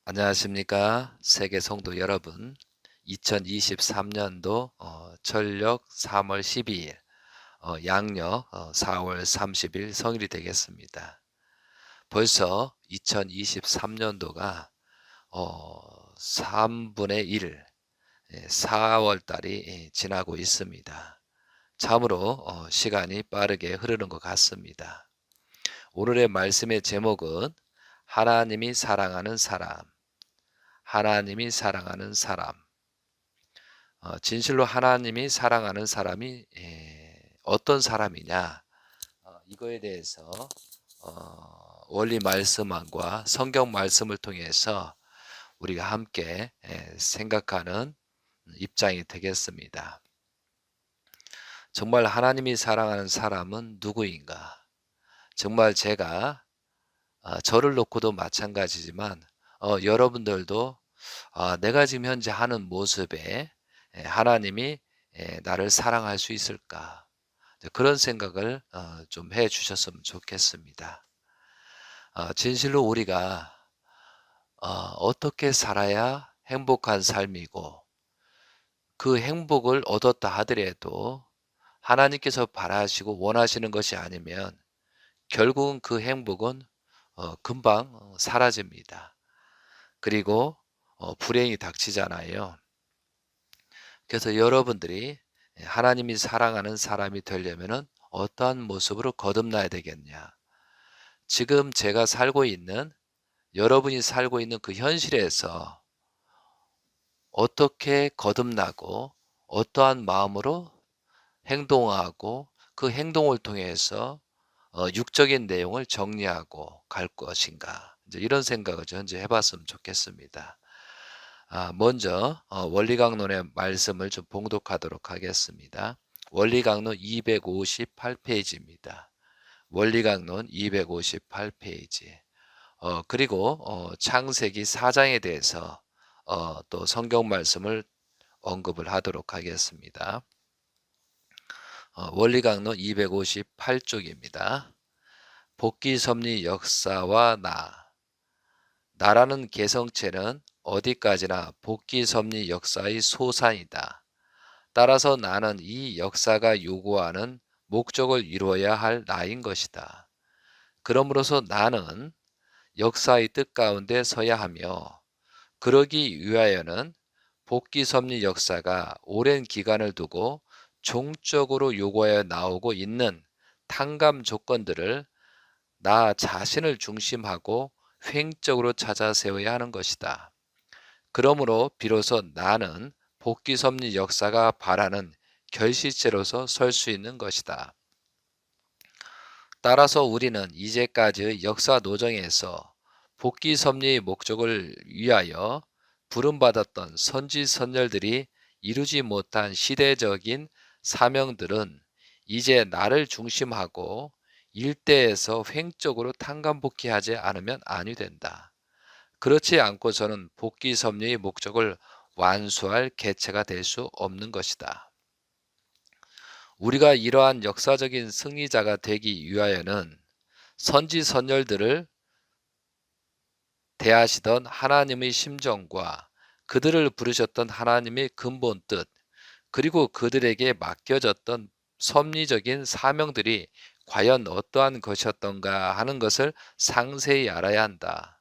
안녕하십니까. 세계 성도 여러분. 2023년도 철력 3월 12일, 양력 4월 30일 성일이 되겠습니다. 벌써 2023년도가 3분의 1, 4월 달이 지나고 있습니다. 참으로 시간이 빠르게 흐르는 것 같습니다. 오늘의 말씀의 제목은 하나님이 사랑하는 사람, 하나님이 사랑하는 사람. 진실로 하나님이 사랑하는 사람이 어떤 사람이냐, 이거에 대해서 원리 말씀과 성경 말씀을 통해서 우리가 함께 생각하는 입장이 되겠습니다. 정말 하나님이 사랑하는 사람은 누구인가? 정말 제가 저를 놓고도 마찬가지지만 여러분들도 내가 지금 현재 하는 모습에 하나님이 나를 사랑할 수 있을까? 그런 생각을 좀 해 주셨으면 좋겠습니다. 진실로 우리가 어떻게 살아야 행복한 삶이고 그 행복을 얻었다 하더라도 하나님께서 바라시고 원하시는 것이 아니면 결국은 그 행복은 금방 사라집니다. 그리고 불행이 닥치잖아요. 그래서 여러분들이 하나님이 사랑하는 사람이 되려면은 어떠한 모습으로 거듭나야 되겠냐? 지금 제가 살고 있는, 여러분이 살고 있는 그 현실에서 어떻게 거듭나고 어떠한 마음으로 행동하고 그 행동을 통해서 육적인 내용을 정리하고 갈 것인가? 이제 이런 생각을 현재 해봤으면 좋겠습니다. 먼저 원리강론의 말씀을 좀 봉독하도록 하겠습니다. 원리강론 258페이지입니다. 원리강론 258페이지. 그리고 창세기 4장에 대해서 또 성경 말씀을 언급을 하도록 하겠습니다. 원리강론 258쪽입니다. 복귀섭리 역사와 나라는 개성체는 어디까지나 복귀섭리 역사의 소산이다. 따라서 나는 이 역사가 요구하는 목적을 이루어야 할 나인 것이다. 그러므로서 나는 역사의 뜻 가운데 서야 하며 그러기 위하여는 복귀섭리 역사가 오랜 기간을 두고 종적으로 요구하여 나오고 있는 탕감 조건들을 나 자신을 중심하고 횡적으로 찾아 세워야 하는 것이다. 그러므로 비로소 나는 복귀섭리 역사가 바라는 결실체로서 설 수 있는 것이다. 따라서 우리는 이제까지의 역사 노정에서 복귀섭리의 목적을 위하여 부름받았던 선지선열들이 이루지 못한 시대적인 사명들은 이제 나를 중심하고 일대에서 횡적으로 탕감복귀하지 않으면 아니 된다. 그렇지 않고서는 복귀섭리의 목적을 완수할 개체가 될 수 없는 것이다. 우리가 이러한 역사적인 승리자가 되기 위하여는 선지선열들을 대하시던 하나님의 심정과 그들을 부르셨던 하나님의 근본 뜻, 그리고 그들에게 맡겨졌던 섭리적인 사명들이 과연 어떠한 것이었던가 하는 것을 상세히 알아야 한다.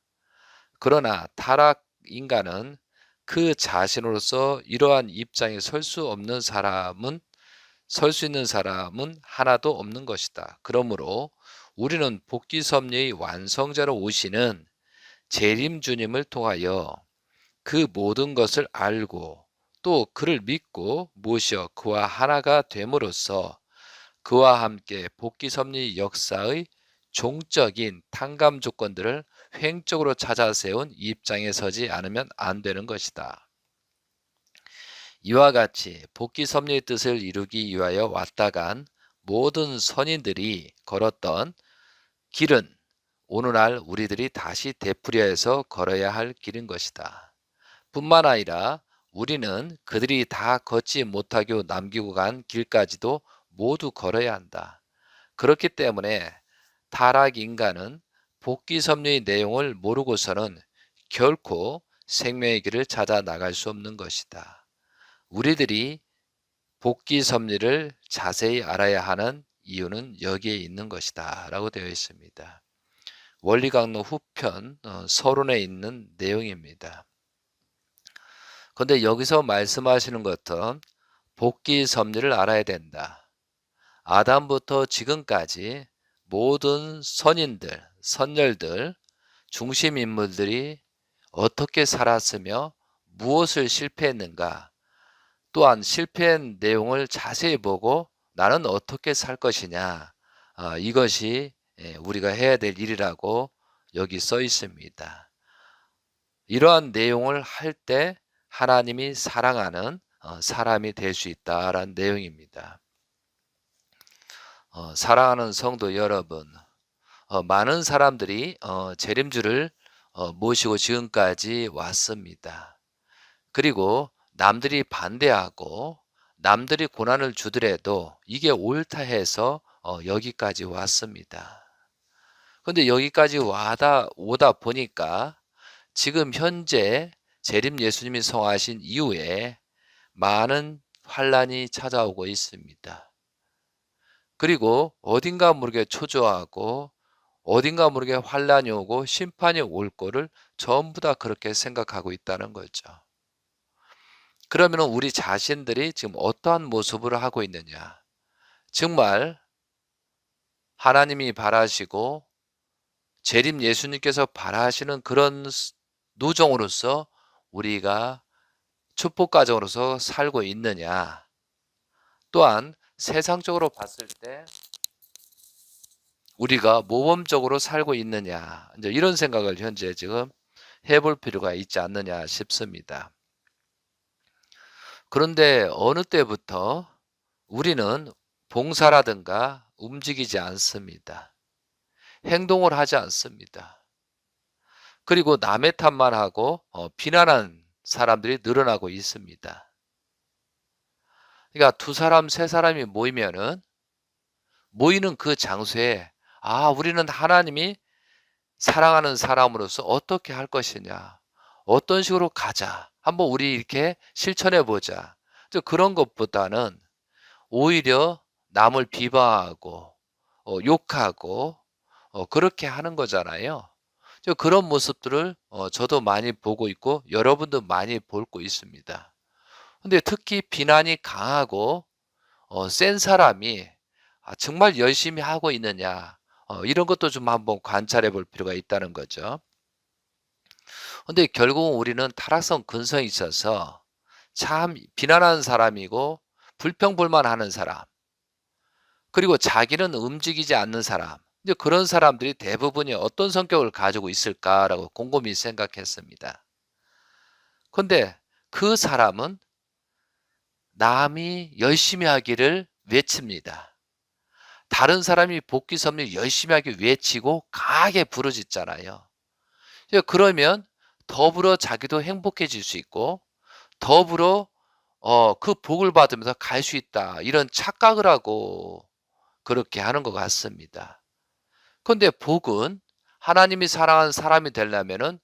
그러나 타락 인간은 그 자신으로서 이러한 입장에 설 수 없는 사람은, 설 수 있는 사람은 하나도 없는 것이다. 그러므로 우리는 복귀 섭리의 완성자로 오시는 재림 주님을 통하여 그 모든 것을 알고 또 그를 믿고 모셔 그와 하나가 됨으로써 그와 함께 복귀 섭리 역사의 종적인 탕감 조건들을 횡적으로 찾아 세운 입장에 서지 않으면 안 되는 것이다. 이와 같이 복귀 섭리의 뜻을 이루기 위하여 왔다 간 모든 선인들이 걸었던 길은 오늘날 우리들이 다시 되풀이해서 걸어야 할 길인 것이다. 뿐만 아니라 우리는 그들이 다 걷지 못하고 남기고 간 길까지도 모두 걸어야 한다. 그렇기 때문에 타락 인간은 복귀 섭리의 내용을 모르고서는 결코 생명의 길을 찾아 나갈 수 없는 것이다. 우리들이 복귀 섭리를 자세히 알아야 하는 이유는 여기에 있는 것이다 라고 되어 있습니다. 원리강론 후편 서론에 있는 내용입니다. 그런데 여기서 말씀하시는 것은 복귀 섭리를 알아야 된다. 아담부터 지금까지 모든 선인들, 선열들, 중심 인물들이 어떻게 살았으며 무엇을 실패했는가, 또한 실패한 내용을 자세히 보고 나는 어떻게 살 것이냐, 이것이 우리가 해야 될 일이라고 여기 써 있습니다. 이러한 내용을 할 때 하나님이 사랑하는 사람이 될 수 있다라는 내용입니다. 사랑하는 성도 여러분, 많은 사람들이 재림주를 모시고 지금까지 왔습니다. 그리고 남들이 반대하고 남들이 고난을 주더라도 이게 옳다 해서 여기까지 왔습니다. 그런데 여기까지 오다 보니까 지금 현재 재림 예수님이 성하신 이후에 많은 환란이 찾아오고 있습니다. 그리고 어딘가 모르게 초조하고 어딘가 모르게 환란이 오고 심판이 올 거를 전부 다 그렇게 생각하고 있다는 거죠. 그러면 우리 자신들이 지금 어떠한 모습을 하고 있느냐? 정말 하나님이 바라시고 재림 예수님께서 바라시는 그런 누종으로서 우리가 축복 가정으로서 살고 있느냐? 또한 세상적으로 봤을 때 우리가 모범적으로 살고 있느냐, 이제 이런 생각을 현재 지금 해볼 필요가 있지 않느냐 싶습니다. 그런데 어느 때부터 우리는 봉사라든가 움직이지 않습니다. 행동을 하지 않습니다. 그리고 남의 탓만 하고 비난하는 사람들이 늘어나고 있습니다. 그러니까 두 사람, 세 사람이 모이면은 모이는 그 장소에 우리는 하나님이 사랑하는 사람으로서 어떻게 할 것이냐, 어떤 식으로 가자, 한번 우리 이렇게 실천해 보자. 그런 것보다는 오히려 남을 비방하고 욕하고 그렇게 하는 거잖아요. 그런 모습들을 저도 많이 보고 있고 여러분도 많이 보고 있습니다. 근데 특히 비난이 강하고 센 사람이 정말 열심히 하고 있느냐, 이런 것도 좀 한번 관찰해 볼 필요가 있다는 거죠. 근데 결국은 우리는 타락성 근성이 있어서 참 비난하는 사람이고 불평불만하는 사람, 그리고 자기는 움직이지 않는 사람, 이제 그런 사람들이 대부분이 어떤 성격을 가지고 있을까라고 곰곰이 생각했습니다. 근데 그 사람은 남이 열심히 하기를 외칩니다. 다른 사람이 복귀 섭리 열심히 하기 외치고 강하게 부르짖잖아요. 그러면 더불어 자기도 행복해질 수 있고 더불어 그 복을 받으면서 갈 수 있다, 이런 착각을 하고 그렇게 하는 것 같습니다. 그런데 복은 하나님이 사랑하는 사람이 되려면은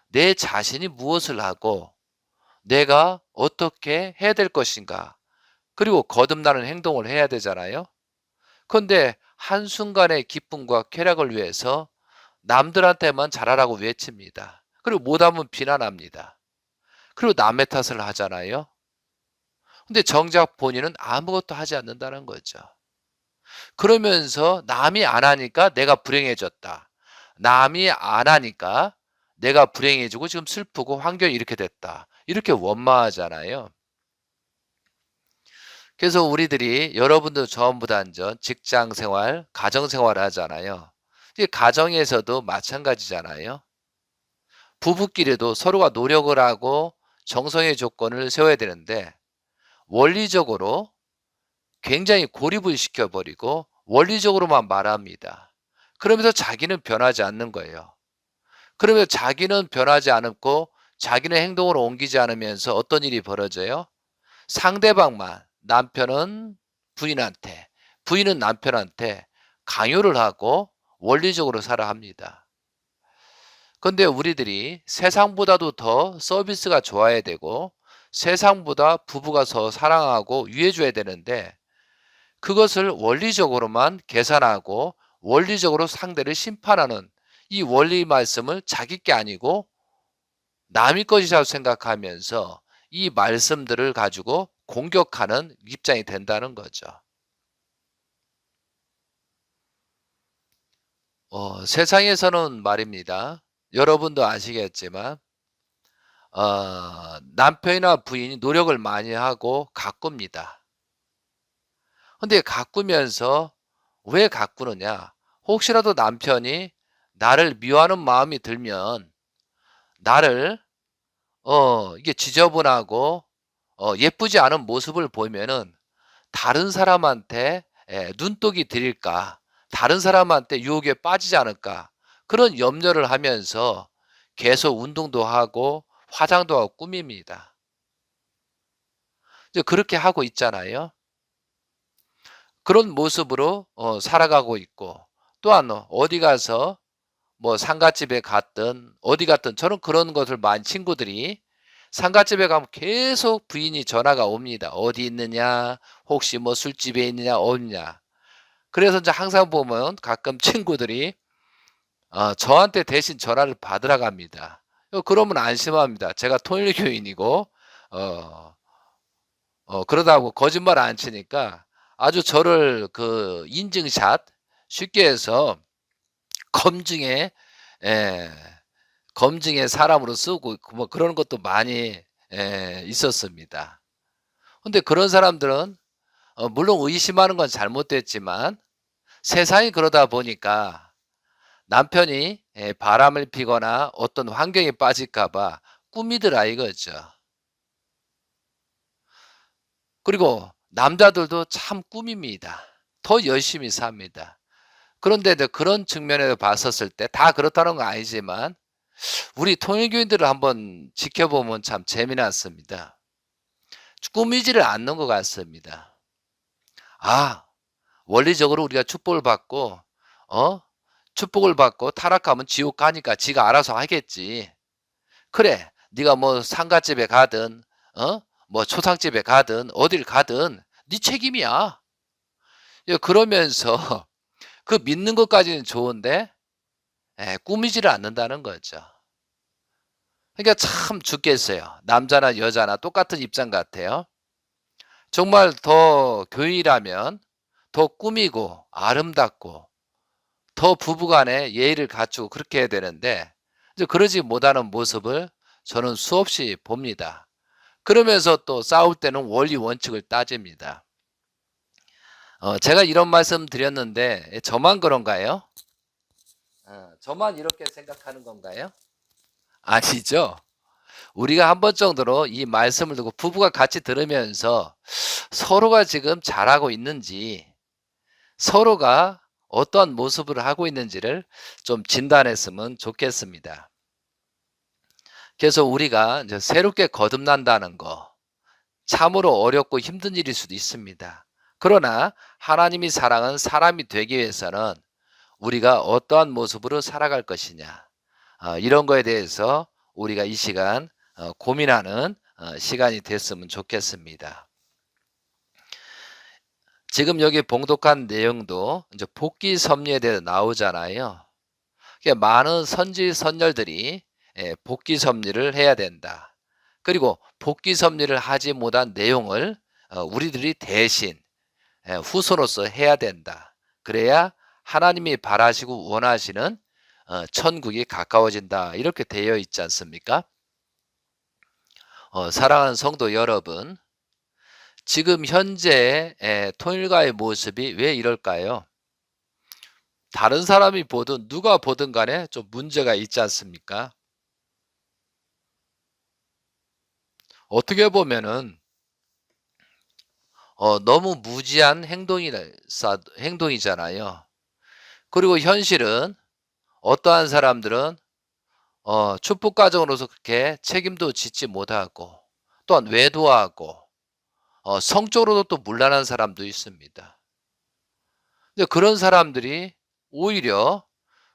내 자신이 무엇을 하고 내가 어떻게 해야 될 것인가, 그리고 거듭나는 행동을 해야 되잖아요. 그런데 한순간의 기쁨과 쾌락을 위해서 남들한테만 잘하라고 외칩니다. 그리고 못하면 비난합니다. 그리고 남의 탓을 하잖아요. 근데 정작 본인은 아무것도 하지 않는다는 거죠. 그러면서 남이 안 하니까 내가 불행해졌다, 남이 안 하니까 내가 불행해지고 지금 슬프고 환경이 이렇게 됐다, 이렇게 원망하잖아요. 그래서 우리들이, 여러분도 전부 다 직장 생활, 가정 생활을 하잖아요. 가정에서도 마찬가지잖아요. 부부끼리도 서로가 노력을 하고 정성의 조건을 세워야 되는데 원리적으로 굉장히 고립을 시켜버리고 원리적으로만 말합니다. 그러면서 자기는 변하지 않는 거예요. 그러면 자기는 변하지 않고 자기는 행동으로 옮기지 않으면서 어떤 일이 벌어져요? 상대방만, 남편은 부인한테, 부인은 남편한테 강요를 하고 원리적으로 살아 합니다. 근데 우리들이 세상보다도 더 서비스가 좋아야 되고 세상보다 부부가 더 사랑하고 위해줘야 되는데 그것을 원리적으로만 계산하고 원리적으로 상대를 심판하는 이 원리 말씀을 자기 게 아니고 남의 것이라고 생각하면서 이 말씀들을 가지고 공격하는 입장이 된다는 거죠. 세상에서는 말입니다. 여러분도 아시겠지만 남편이나 부인이 노력을 많이 하고 가꿉니다. 근데 가꾸면서 왜 가꾸느냐? 혹시라도 남편이 나를 미워하는 마음이 들면 나를 이게 지저분하고 예쁘지 않은 모습을 보면은 다른 사람한테 눈독이 들일까? 다른 사람한테 유혹에 빠지지 않을까? 그런 염려를 하면서 계속 운동도 하고 화장도 하고 꾸밉니다. 이제 그렇게 하고 있잖아요. 그런 모습으로 살아가고 있고 또한 어디 가서 뭐 상갓집에 갔든 어디 갔든 저는 그런 것을 많이 친구들이 상갓집에 가면 계속 부인이 전화가 옵니다. "어디 있느냐? 혹시 뭐 술집에 있느냐? 없냐?" 그래서 인제 항상 보면 가끔 친구들이 저한테 대신 전화를 받으러 갑니다. 그러면 안심합니다. 제가 통일교인이고 어 그러다 거짓말 안 치니까 아주 저를 그 인증샷 쉽게 해서 검증에 예 검증의 사람으로 쓰고 뭐 그런 것도 많이 있었습니다. 근데 그런 사람들은 물론 의심하는 건 잘못됐지만 세상이 그러다 보니까 남편이 바람을 피거나 어떤 환경에 빠질까 봐 꾸미더라 이거죠. 그리고 남자들도 참 꾸밉니다. 더 열심히 삽니다. 그런데 이제 그런 측면에서 봤었을 때 다 그렇다는 건 아니지만 우리 통일교인들을 한번 지켜보면 참 재미났습니다. 꾸미지를 않는 것 같습니다. 아, 원리적으로 우리가 축복을 받고 어? 축복을 받고 타락하면 지옥 가니까 지가 알아서 하겠지. 그래, 네가 뭐 상갓집에 가든 뭐 초상집에 가든 어딜 가든 네 책임이야. 그러면서 그 믿는 것까지는 좋은데 꾸미지를 않는다는 거죠. 그러니까 참 죽겠어요. 남자나 여자나 똑같은 입장 같아요. 정말 더 교인이라면 더 꾸미고 아름답고 더 부부간에 예의를 갖추고 그렇게 해야 되는데 이제 그러지 못하는 모습을 저는 수없이 봅니다. 그러면서 또 싸울 때는 원리 원칙을 따집니다. 제가 이런 말씀 드렸는데 저만 그런가요? 저만 이렇게 생각하는 건가요? 아니죠. 우리가 한 번 정도로 이 말씀을 듣고 부부가 같이 들으면서 서로가 지금 잘하고 있는지 서로가 어떠한 모습을 하고 있는지를 좀 진단했으면 좋겠습니다. 그래서 우리가 이제 새롭게 거듭난다는 거 참으로 어렵고 힘든 일일 수도 있습니다. 그러나 하나님이 사랑은 사람이 되기 위해서는 우리가 어떠한 모습으로 살아갈 것이냐 이런 거에 대해서 우리가 이 시간 고민하는 시간이 됐으면 좋겠습니다. 지금 여기 봉독한 내용도 이제 복귀 섭리에 대해서 나오잖아요. 그러니까 많은 선지 선열들이 복귀 섭리를 해야 된다. 그리고 복귀 섭리를 하지 못한 내용을 우리들이 대신 후손으로서 해야 된다. 그래야 하나님이 바라시고 원하시는 천국이 가까워진다. 이렇게 되어 있지 않습니까? 사랑하는 성도 여러분, 지금 현재 통일가의 모습이 왜 이럴까요? 다른 사람이 보든 누가 보든 간에 좀 문제가 있지 않습니까? 어떻게 보면은 너무 무지한 행동이잖아요. 그리고 현실은 어떠한 사람들은 축복 가정으로서 그렇게 책임도 짓지 못하고 또한 외도하고 성적으로도 또 문란한 사람도 있습니다. 근데 그런 사람들이 오히려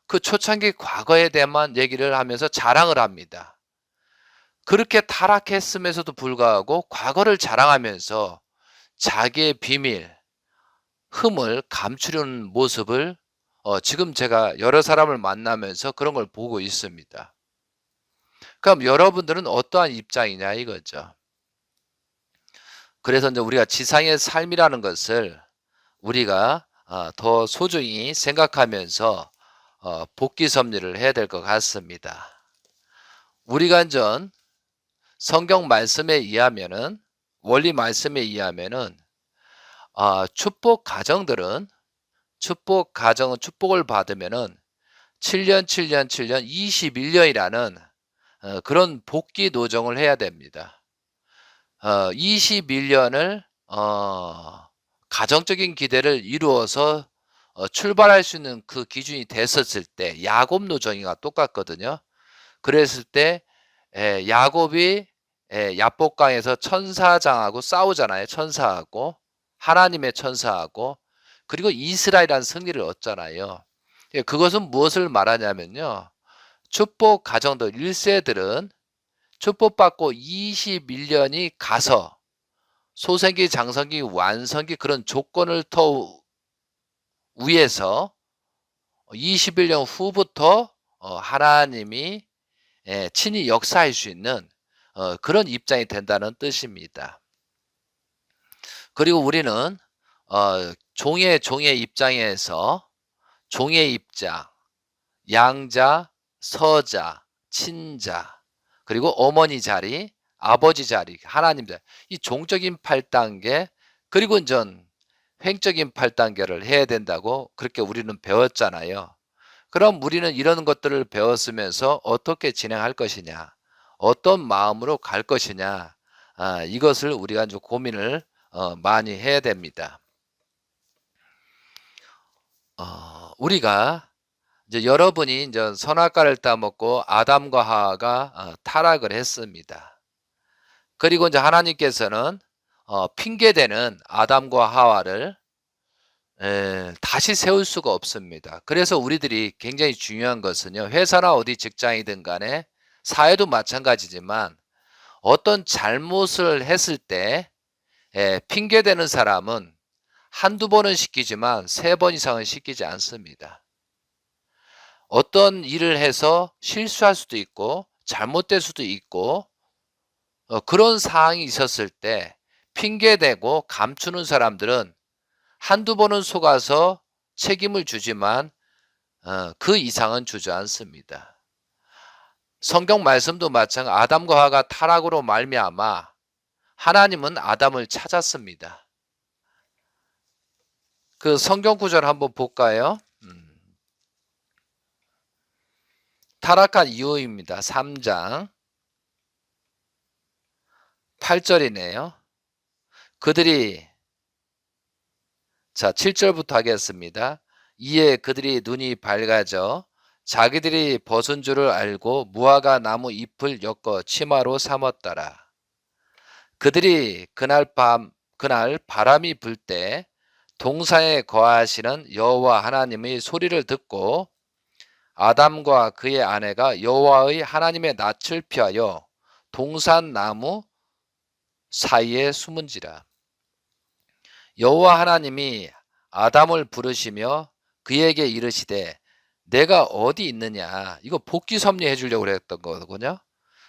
그 초창기 과거에 대해만 얘기를 하면서 자랑을 합니다. 그렇게 타락했음에도 불구하고 과거를 자랑하면서 자기의 비밀, 흠을 감추려는 모습을 지금 제가 여러 사람을 만나면서 그런 걸 보고 있습니다. 그럼 여러분들은 어떠한 입장이냐 이거죠. 그래서 이제 우리가 지상의 삶이라는 것을 우리가 더 소중히 생각하면서 복귀 섭리를 해야 될 것 같습니다. 우리가 전 성경 말씀에 의하면은 원리 말씀에 의하면은 축복 가정들은 축복을 받으면은 7년, 7년, 7년, 21년이라는 그런 복귀 노정을 해야 됩니다. 21년을 가정적인 기대를 이루어서 출발할 수 있는 그 기준이 됐었을 때 야곱 노정이가 똑같거든요. 그랬을 때 야곱이 야복강에서 천사장하고 싸우잖아요. 천사하고 하나님의 천사하고 그리고 이스라엘이라는 승리를 얻잖아요. 그것은 무엇을 말하냐면요. 축복 가정들 1세들은 축복받고 21년이 가서 소생기, 장성기, 완성기 그런 조건을 더 위해서 21년 후부터 하나님이 친히 역사할 수 있는 그런 입장이 된다는 뜻입니다. 그리고 우리는 종의 입장에서 종의 입장, 양자, 서자, 친자, 그리고 어머니 자리, 아버지 자리, 하나님 자리, 이 종적인 8단계, 그리고 전 횡적인 8단계를 해야 된다고 그렇게 우리는 배웠잖아요. 그럼 우리는 이런 것들을 배웠으면서 어떻게 진행할 것이냐, 어떤 마음으로 갈 것이냐, 이것을 우리가 좀 고민을 많이 해야 됩니다. 우리가 이제 여러분이 이제 선악과를 따먹고 아담과 하와가 타락을 했습니다. 그리고 이제 하나님께서는 핑계대는 아담과 하와를 다시 세울 수가 없습니다. 그래서 우리들이 굉장히 중요한 것은요. 회사나 어디 직장이든 간에 사회도 마찬가지지만 어떤 잘못을 했을 때 핑계대는 사람은 한두 번은 시키지만 3번 이상은 시키지 않습니다. 어떤 일을 해서 실수할 수도 있고 잘못될 수도 있고 그런 상황이 있었을 때 핑계대고 감추는 사람들은 한두 번은 속아서 책임을 주지만 그 이상은 주지 않습니다. 성경 말씀도 마찬가지 아담과 하와가 타락으로 말미암아 하나님은 아담을 찾았습니다. 그 성경 구절 한번 볼까요? 타락한 이유입니다. 3장 8절이네요. 그들이 7절부터 하겠습니다. 이에 그들이 눈이 밝아져 자기들이 벗은 줄을 알고 무화과 나무 잎을 엮어 치마로 삼았더라. 그들이 그날 바람이 불 때 동산에 거하시는 여호와 하나님의 소리를 듣고 아담과 그의 아내가 여호와의 하나님의 낯을 피하여 동산 나무 사이에 숨은지라. 여호와 하나님이 아담을 부르시며 그에게 이르시되 내가 어디 있느냐. 이거 복귀 섭리해 주려고 그랬던 거거든요.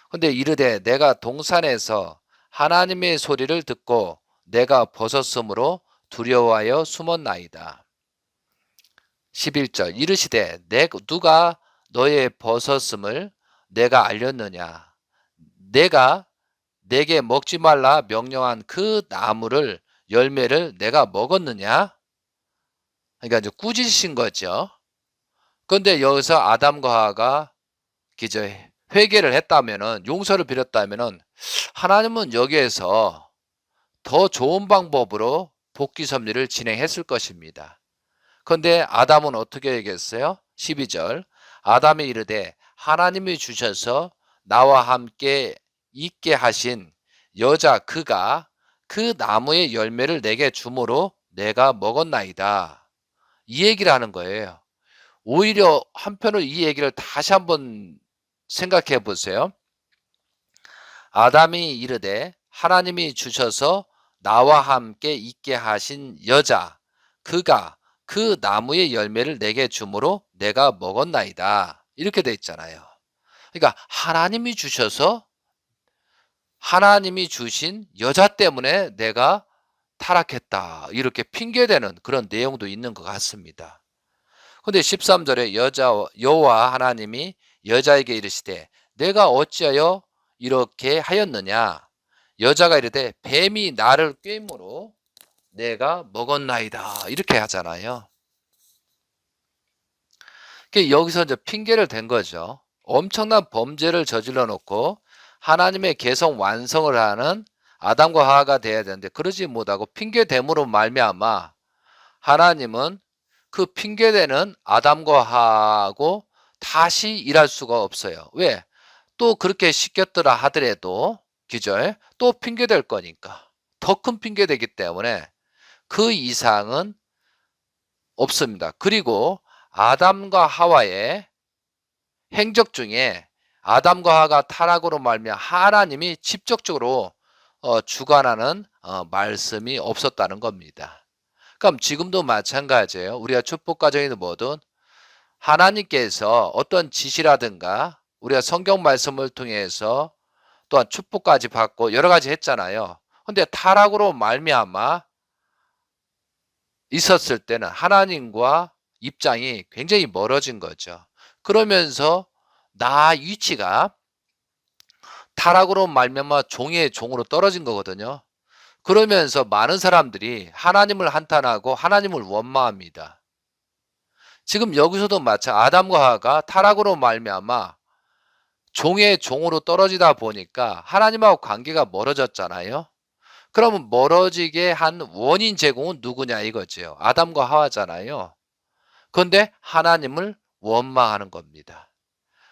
근데 이르되 내가 동산에서 하나님의 소리를 듣고 내가 벗었으므로 두려워하여 숨었나이다. 11절 이르시되 누가 너의 벗었음을 내가 알렸느냐. 내가 내게 먹지 말라 명령한 그 나무를 열매를 내가 먹었느냐. 그러니까 이제 꾸짖으신 거죠. 그런데 여기서 아담과 하와가 회개를 했다면은 용서를 빌었다면은 하나님은 여기에서 더 좋은 방법으로 복귀 섭리를 진행했을 것입니다. 그런데 아담은 어떻게 얘기했어요? 12절 아담이 이르되 하나님이 주셔서 나와 함께 있게 하신 여자 그가 그 나무의 열매를 내게 주므로 내가 먹었나이다. 이 얘기를 하는 거예요. 오히려 한편으로 이 얘기를 다시 한번 생각해 보세요. 아담이 이르되 하나님이 주셔서 나와 함께 있게 하신 여자 그가 그 나무의 열매를 내게 주므로 내가 먹었나이다. 이렇게 돼 있잖아요. 그러니까 하나님이 주신 여자 때문에 내가 타락했다. 이렇게 핑계대는 그런 내용도 있는 것 같습니다. 근데 13절에 여호와 하나님이 여자에게 이르시되 내가 어찌하여 이렇게 하였느냐? 여자가 이르되 뱀이 나를 꿰므로 내가 먹었나이다. 이렇게 하잖아요. 여기서 이제 핑계를 댄 거죠. 엄청난 범죄를 저질러 놓고 하나님의 계속 완성을 하는 아담과 하와가 돼야 되는데 그러지 못하고 핑계됨으로 말미암아 하나님은 그 핑계대는 아담과 하와하고 다시 일할 수가 없어요. 왜? 또 그렇게 시켰더라 하더라도 기절 또 핑계댈 거니까 더 큰 핑계되기 때문에 그 이상은 없습니다. 그리고 아담과 하와의 행적 중에 아담과 하와가 타락으로 말미암아 하나님이 직접적으로 주관하는 말씀이 없었다는 겁니다. 그럼 지금도 마찬가지예요. 우리가 축복 가정이든 뭐든 하나님께서 어떤 지시라든가 우리가 성경 말씀을 통해서 또한 축복까지 받고 여러 가지 했잖아요. 근데 타락으로 말미암아 있었을 때는 하나님과 입장이 굉장히 멀어진 거죠. 그러면서 나 위치가 타락으로 말미암아 종의 종으로 떨어진 거거든요. 그러면서 많은 사람들이 하나님을 한탄하고 하나님을 원망합니다. 지금 여기서도 아담과 하와가 타락으로 말미암아 종의 종으로 떨어지다 보니까 하나님하고 관계가 멀어졌잖아요. 그러면 멀어지게 한 원인 제공은 누구냐 이거죠. 아담과 하와잖아요. 그런데 하나님을 원망하는 겁니다.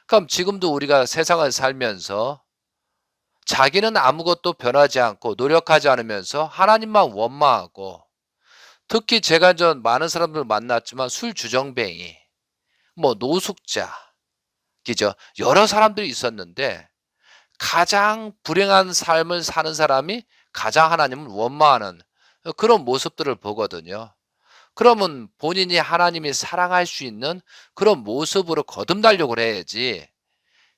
그럼 지금도 우리가 세상을 살면서 자기는 아무것도 변하지 않고 노력하지 않으면서 하나님만 원망하고 특히 제가 전 많은 사람들 만났지만 술주정뱅이, 뭐 노숙자, 그죠? 여러 사람들이 있었는데 가장 불행한 삶을 사는 사람이 가장 하나님을 원망하는 그런 모습들을 보거든요. 그러면 본인이 하나님이 사랑할 수 있는 그런 모습으로 거듭나려고 해야지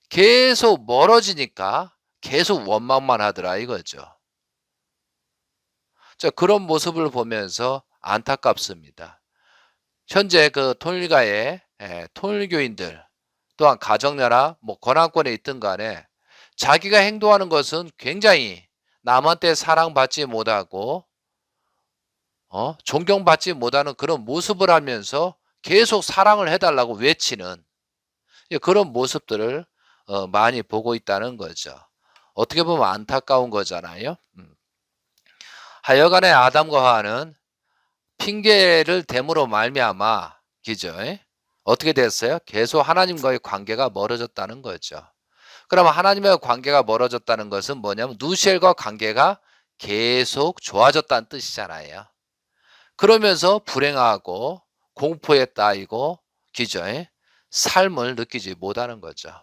계속 멀어지니까 계속 원망만 하더라 이거죠. 자, 그런 모습을 보면서 안타깝습니다. 현재 그 통일가의 통일교인들 또한 가정나라 뭐 권한권에 있든 간에 자기가 행동하는 것은 굉장히 남한테 사랑받지 못하고 존경받지 못하는 그런 모습을 하면서 계속 사랑을 해달라고 외치는 그런 모습들을 많이 보고 있다는 거죠. 어떻게 보면 안타까운 거잖아요. 하여간에 아담과 하와는 핑계를 댐으로 말미암아 그죠? 어떻게 됐어요? 계속 하나님과의 관계가 멀어졌다는 거죠. 그러면 하나님과 관계가 멀어졌다는 것은 뭐냐면 누시엘과 관계가 계속 좋아졌다는 뜻이잖아요. 그러면서 불행하고 공포에 따이고 그죠? 삶을 느끼지 못하는 거죠.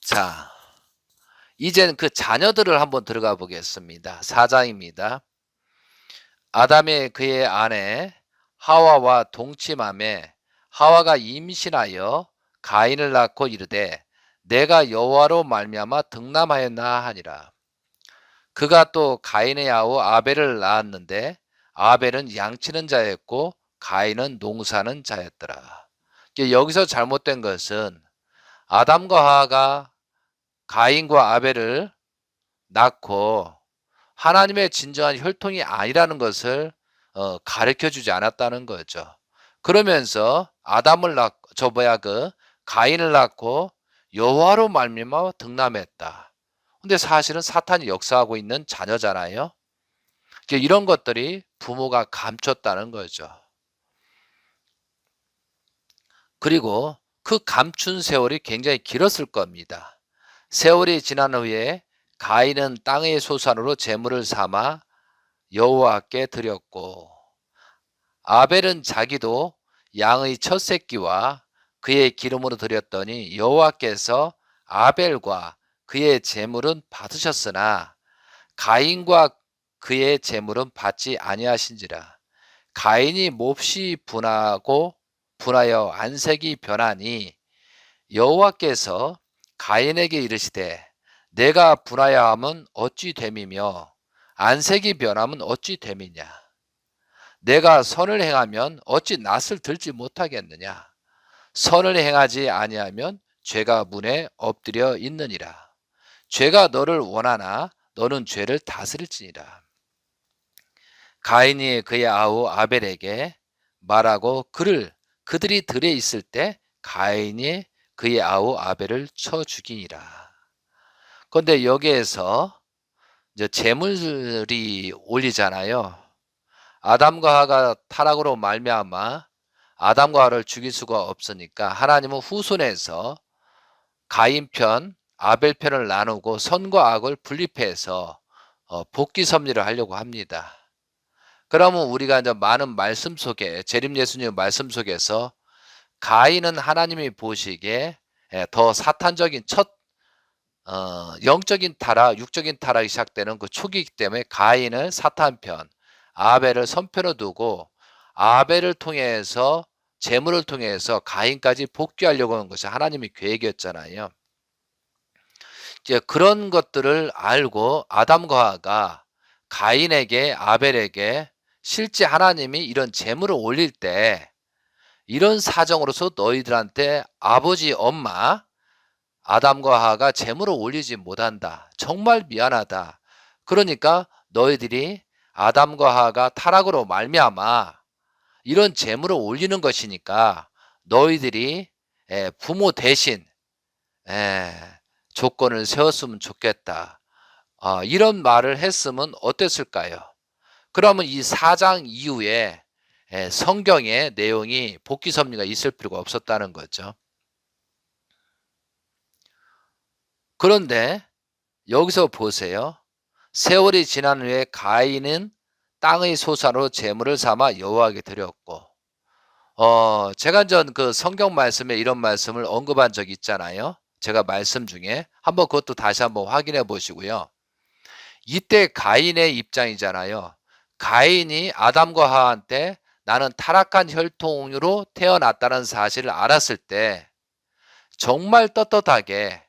자, 이제는 그 자녀들을 한번 들어가 보겠습니다. 4장입니다. 아담의 그의 아내 하와와 동침함에 하와가 임신하여 가인을 낳고 이르되 내가 여호와로 말미암아 득남하였나 하니라. 그가 또 가인의 아우 아벨을 낳았는데 아벨은 양치는 자였고 가인은 농사는 자였더라. 여기서 잘못된 것은 아담과 하와가 가인과 아벨을 낳고 하나님의 진정한 혈통이 아니라는 것을 가르쳐 주지 않았다는 거죠. 그러면서 가인을 낳고 여호와로 말미암아 득남했다. 근데 사실은 사탄이 역사하고 있는 자녀잖아요. 이런 것들이 부모가 감췄다는 거죠. 그리고 그 감춘 세월이 굉장히 길었을 겁니다. 세월이 지난 후에 가인은 땅의 소산으로 제물을 삼아 여호와께 드렸고 아벨은 자기도 양의 첫 새끼와 그의 기름으로 드렸더니 여호와께서 아벨과 그의 제물은 받으셨으나 가인과 그의 제물은 받지 아니하신지라. 가인이 몹시 분하여 안색이 변하니 여호와께서 가인에게 이르시되 내가 분하여함은 어찌 됨이며 안색이 변함은 어찌 됨이냐. 내가 선을 행하면 어찌 낯을 들지 못하겠느냐. 선을 행하지 아니하면 죄가 문에 엎드려 있느니라. 죄가 너를 원하나 너는 죄를 다스릴지니라. 가인이 그의 아우 아벨에게 말하고 그들이 들에 있을 때 가인이 그의 아우 아벨을 쳐 죽이니라. 그런데 여기에서 이제 제물이 올리잖아요. 아담과 하가 타락으로 말미암아 아담과 하를 죽일 수가 없으니까 하나님은 후손에서 가인 편, 아벨 편을 나누고 선과 악을 분립해서 복귀 섭리를 하려고 합니다. 그러면 우리가 이제 많은 말씀 속에 재림 예수님의 말씀 속에서 가인은 하나님이 보시기에 더 사탄적인 영적인 타락, 육적인 타락이 시작되는 그 초기이기 때문에 가인을 사탄 편, 아벨을 선편으로 두고 아벨을 통해서 제물을 통해서 가인까지 복귀하려고 하는 것이 하나님의 계획이었잖아요. 이제 그런 것들을 알고 아담과 하가 가인에게 아벨에게 실제 하나님이 이런 제물을 올릴 때 이런 사정으로서 너희들한테 아버지 엄마 아담과 하가 제물을 올리지 못한다. 정말 미안하다. 그러니까 너희들이 아담과 하가 타락으로 말미암아 이런 제물을 올리는 것이니까 너희들이 부모 대신 조건을 세웠으면 좋겠다. 이런 말을 했으면 어땠을까요? 그러면 이 4장 이후에 성경의 내용이 복귀 섭리가 있을 필요가 없었다는 거죠. 그런데 여기서 보세요. 세월이 지난 후에 가인은 땅의 소산으로 제물을 삼아 여호와에게 드렸고, 제가 전 그 성경 말씀에 이런 말씀을 언급한 적이 있잖아요. 제가 말씀 중에 한번 그것도 다시 한번 확인해 보시고요. 이때 가인의 입장이잖아요. 가인이 아담과 하와한테 나는 타락한 혈통으로 태어났다는 사실을 알았을 때 정말 떳떳하게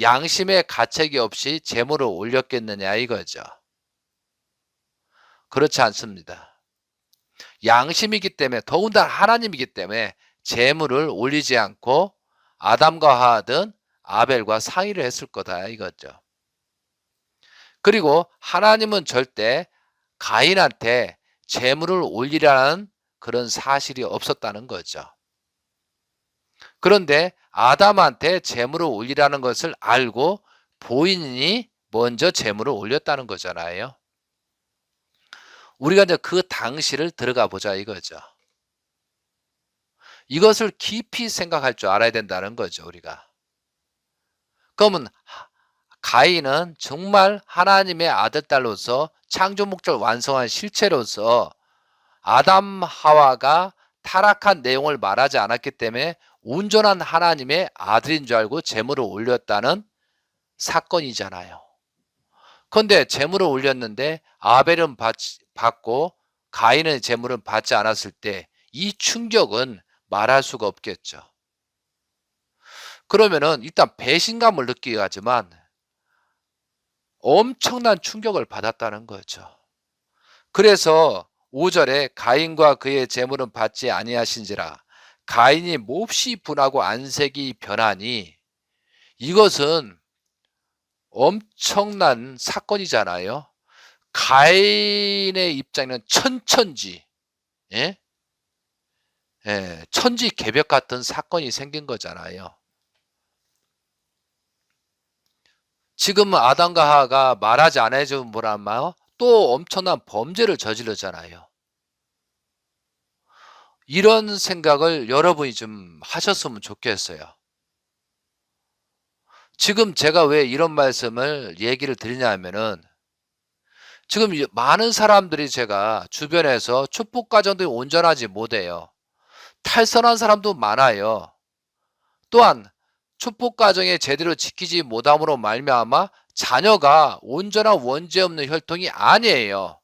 양심의 가책이 없이 제물을 올렸겠느냐 이거죠. 그렇지 않습니다. 양심이기 때문에 더군다나 하나님이기 때문에 제물을 올리지 않고 아담과 하든 아벨과 상의를 했을 거다 이거죠. 그리고 하나님은 절대 가인한테 제물을 올리라는 그런 사실이 없었다는 거죠. 그런데 아담한테 제물을 올리라는 것을 알고 본인이 먼저 제물을 올렸다는 거잖아요. 우리가 이제 그 당시를 들어가 보자 이거죠. 이것을 깊이 생각할 줄 알아야 된다는 거죠, 우리가. 그러면 가인은 정말 하나님의 아들딸로서 창조 목적을 완성한 실체로서 아담 하와가 타락한 내용을 말하지 않았기 때문에 온전한 하나님의 아들인 줄 알고 제물을 올렸다는 사건이잖아요. 그런데 제물을 올렸는데 아벨은 받고 가인은 제물은 받지 않았을 때 이 충격은 말할 수가 없겠죠. 그러면은 일단 배신감을 느끼게 하지만 엄청난 충격을 받았다는 거죠. 그래서 5절에 가인과 그의 제물은 받지 아니하신지라 가인이 몹시 분하고 안색이 변하니 이것은 엄청난 사건이잖아요. 가인의 입장에는 천천지, 예? 천지개벽 같은 사건이 생긴 거잖아요. 지금 아담과 하와가 말하지 않아주면 뭐라마요? 또 엄청난 범죄를 저지르잖아요. 이런 생각을 여러분이 좀 하셨으면 좋겠어요. 지금 제가 왜 이런 말씀을 얘기를 드리냐 하면은 지금 많은 사람들이 제가 주변에서 축복 가정들이 온전하지 못해요. 탈선한 사람도 많아요. 또한 축복 가정에 제대로 지키지 못함으로 말미암아 자녀가 온전한 원죄 없는 혈통이 아니에요.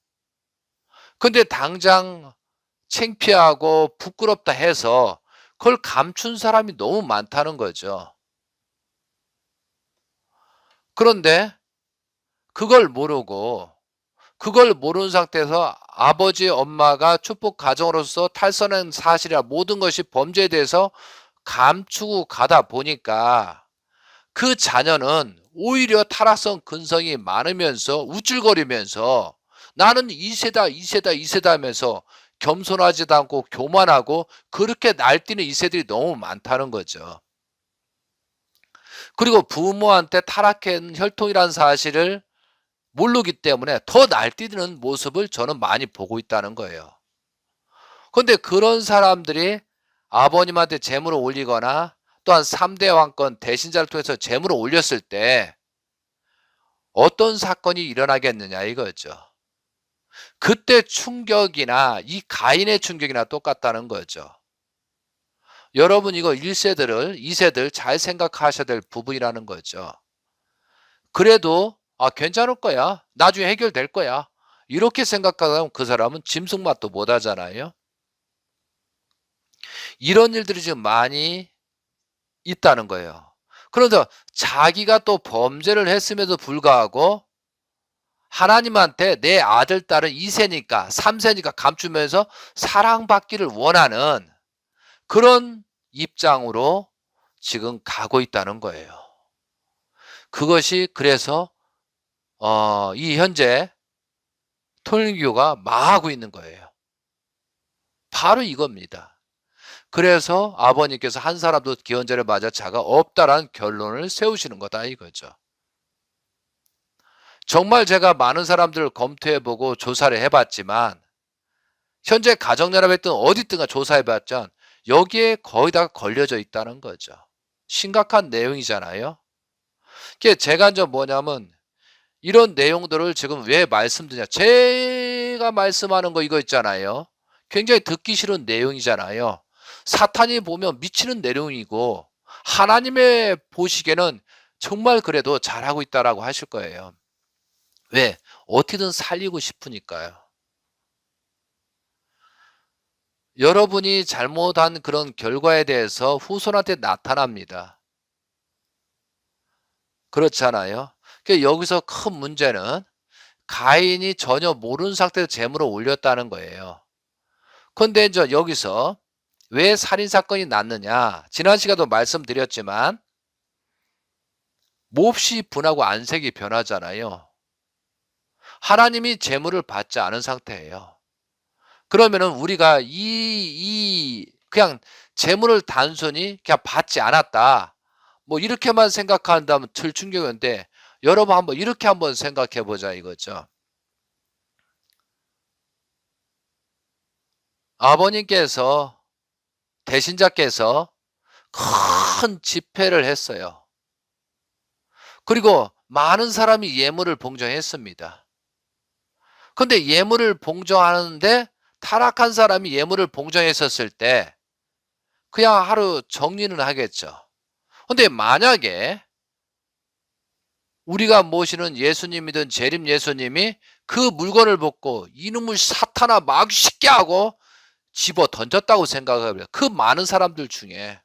근데 당장 창피하고 부끄럽다 해서 그걸 감춘 사람이 너무 많다는 거죠. 그런데 그걸 모르고 그걸 모르는 상태에서 아버지, 엄마가 축복 가정으로서 탈선한 사실이나 모든 것이 범죄에 대해서 감추고 가다 보니까 그 자녀는 오히려 타락성 근성이 많으면서 우쭐거리면서 나는 2세다, 2세다, 2세다 하면서 겸손하지도 않고 교만하고 그렇게 날뛰는 2세들이 너무 많다는 거죠. 그리고 부모한테 타락한 혈통이라는 사실을 모르기 때문에 더 날뛰는 모습을 저는 많이 보고 있다는 거예요. 그런데 그런 사람들이 아버님한테 재물을 올리거나 또한 3대 왕권 대신자를 통해서 재물을 올렸을 때 어떤 사건이 일어나겠느냐 이거죠. 그때 충격이나 이 가인의 충격이나 똑같다는 거죠. 여러분 이거 1세들을 2세들 잘 생각하셔야 될 부분이라는 거죠. 그래도 괜찮을 거야. 나중에 해결될 거야. 이렇게 생각하면 그 사람은 짐승맛도 못 하잖아요. 이런 일들이 지금 많이 있다는 거예요. 그런데 자기가 또 범죄를 했음에도 불구하고 하나님한테 내 아들, 딸은 2세니까 3세니까 감추면서 사랑받기를 원하는 그런 입장으로 지금 가고 있다는 거예요. 그것이 그래서 이 현재 통일교가 망하고 있는 거예요. 바로 이겁니다. 그래서 아버님께서 한 사람도 기원절에 맞아 자가 없다라는 결론을 세우시는 거다 이거죠. 정말 제가 많은 사람들을 검토해보고 조사를 해봤지만 현재 가정연합했든 어디든가 조사해봤자 여기에 거의 다 걸려져 있다는 거죠. 심각한 내용이잖아요. 제가 이제 뭐냐면 이런 내용들을 지금 왜 말씀드냐. 제가 말씀하는 거 이거 있잖아요. 굉장히 듣기 싫은 내용이잖아요. 사탄이 보면 미치는 내용이고 하나님의 보시기에는 정말 그래도 잘하고 있다라고 하실 거예요. 왜? 어떻게든 살리고 싶으니까요. 여러분이 잘못한 그런 결과에 대해서 후손한테 나타납니다. 그렇잖아요. 여기서 큰 문제는 가인이 전혀 모르는 상태에서 재물을 올렸다는 거예요. 그런데 이제 여기서 왜 살인사건이 났느냐. 지난 시간에도 말씀드렸지만 몹시 분하고 안색이 변하잖아요. 하나님이 재물을 받지 않은 상태예요. 그러면은 우리가 그냥 재물을 단순히 그냥 받지 않았다. 뭐 이렇게만 생각한다면 덜 충격인데 여러분 한번 이렇게 한번 생각해 보자 이거죠. 아버님께서 대신자께서 큰 집회를 했어요. 그리고 많은 사람이 예물을 봉정했습니다. 근데 예물을 봉정하는데 타락한 사람이 예물을 봉정했었을 때 그냥 하루 정리는 하겠죠. 근데 만약에 우리가 모시는 예수님이든 재림 예수님이 그 물건을 벗고 이놈의 사탄아 마귀 쉽게 하고 집어 던졌다고 생각해요. 그 많은 사람들 중에.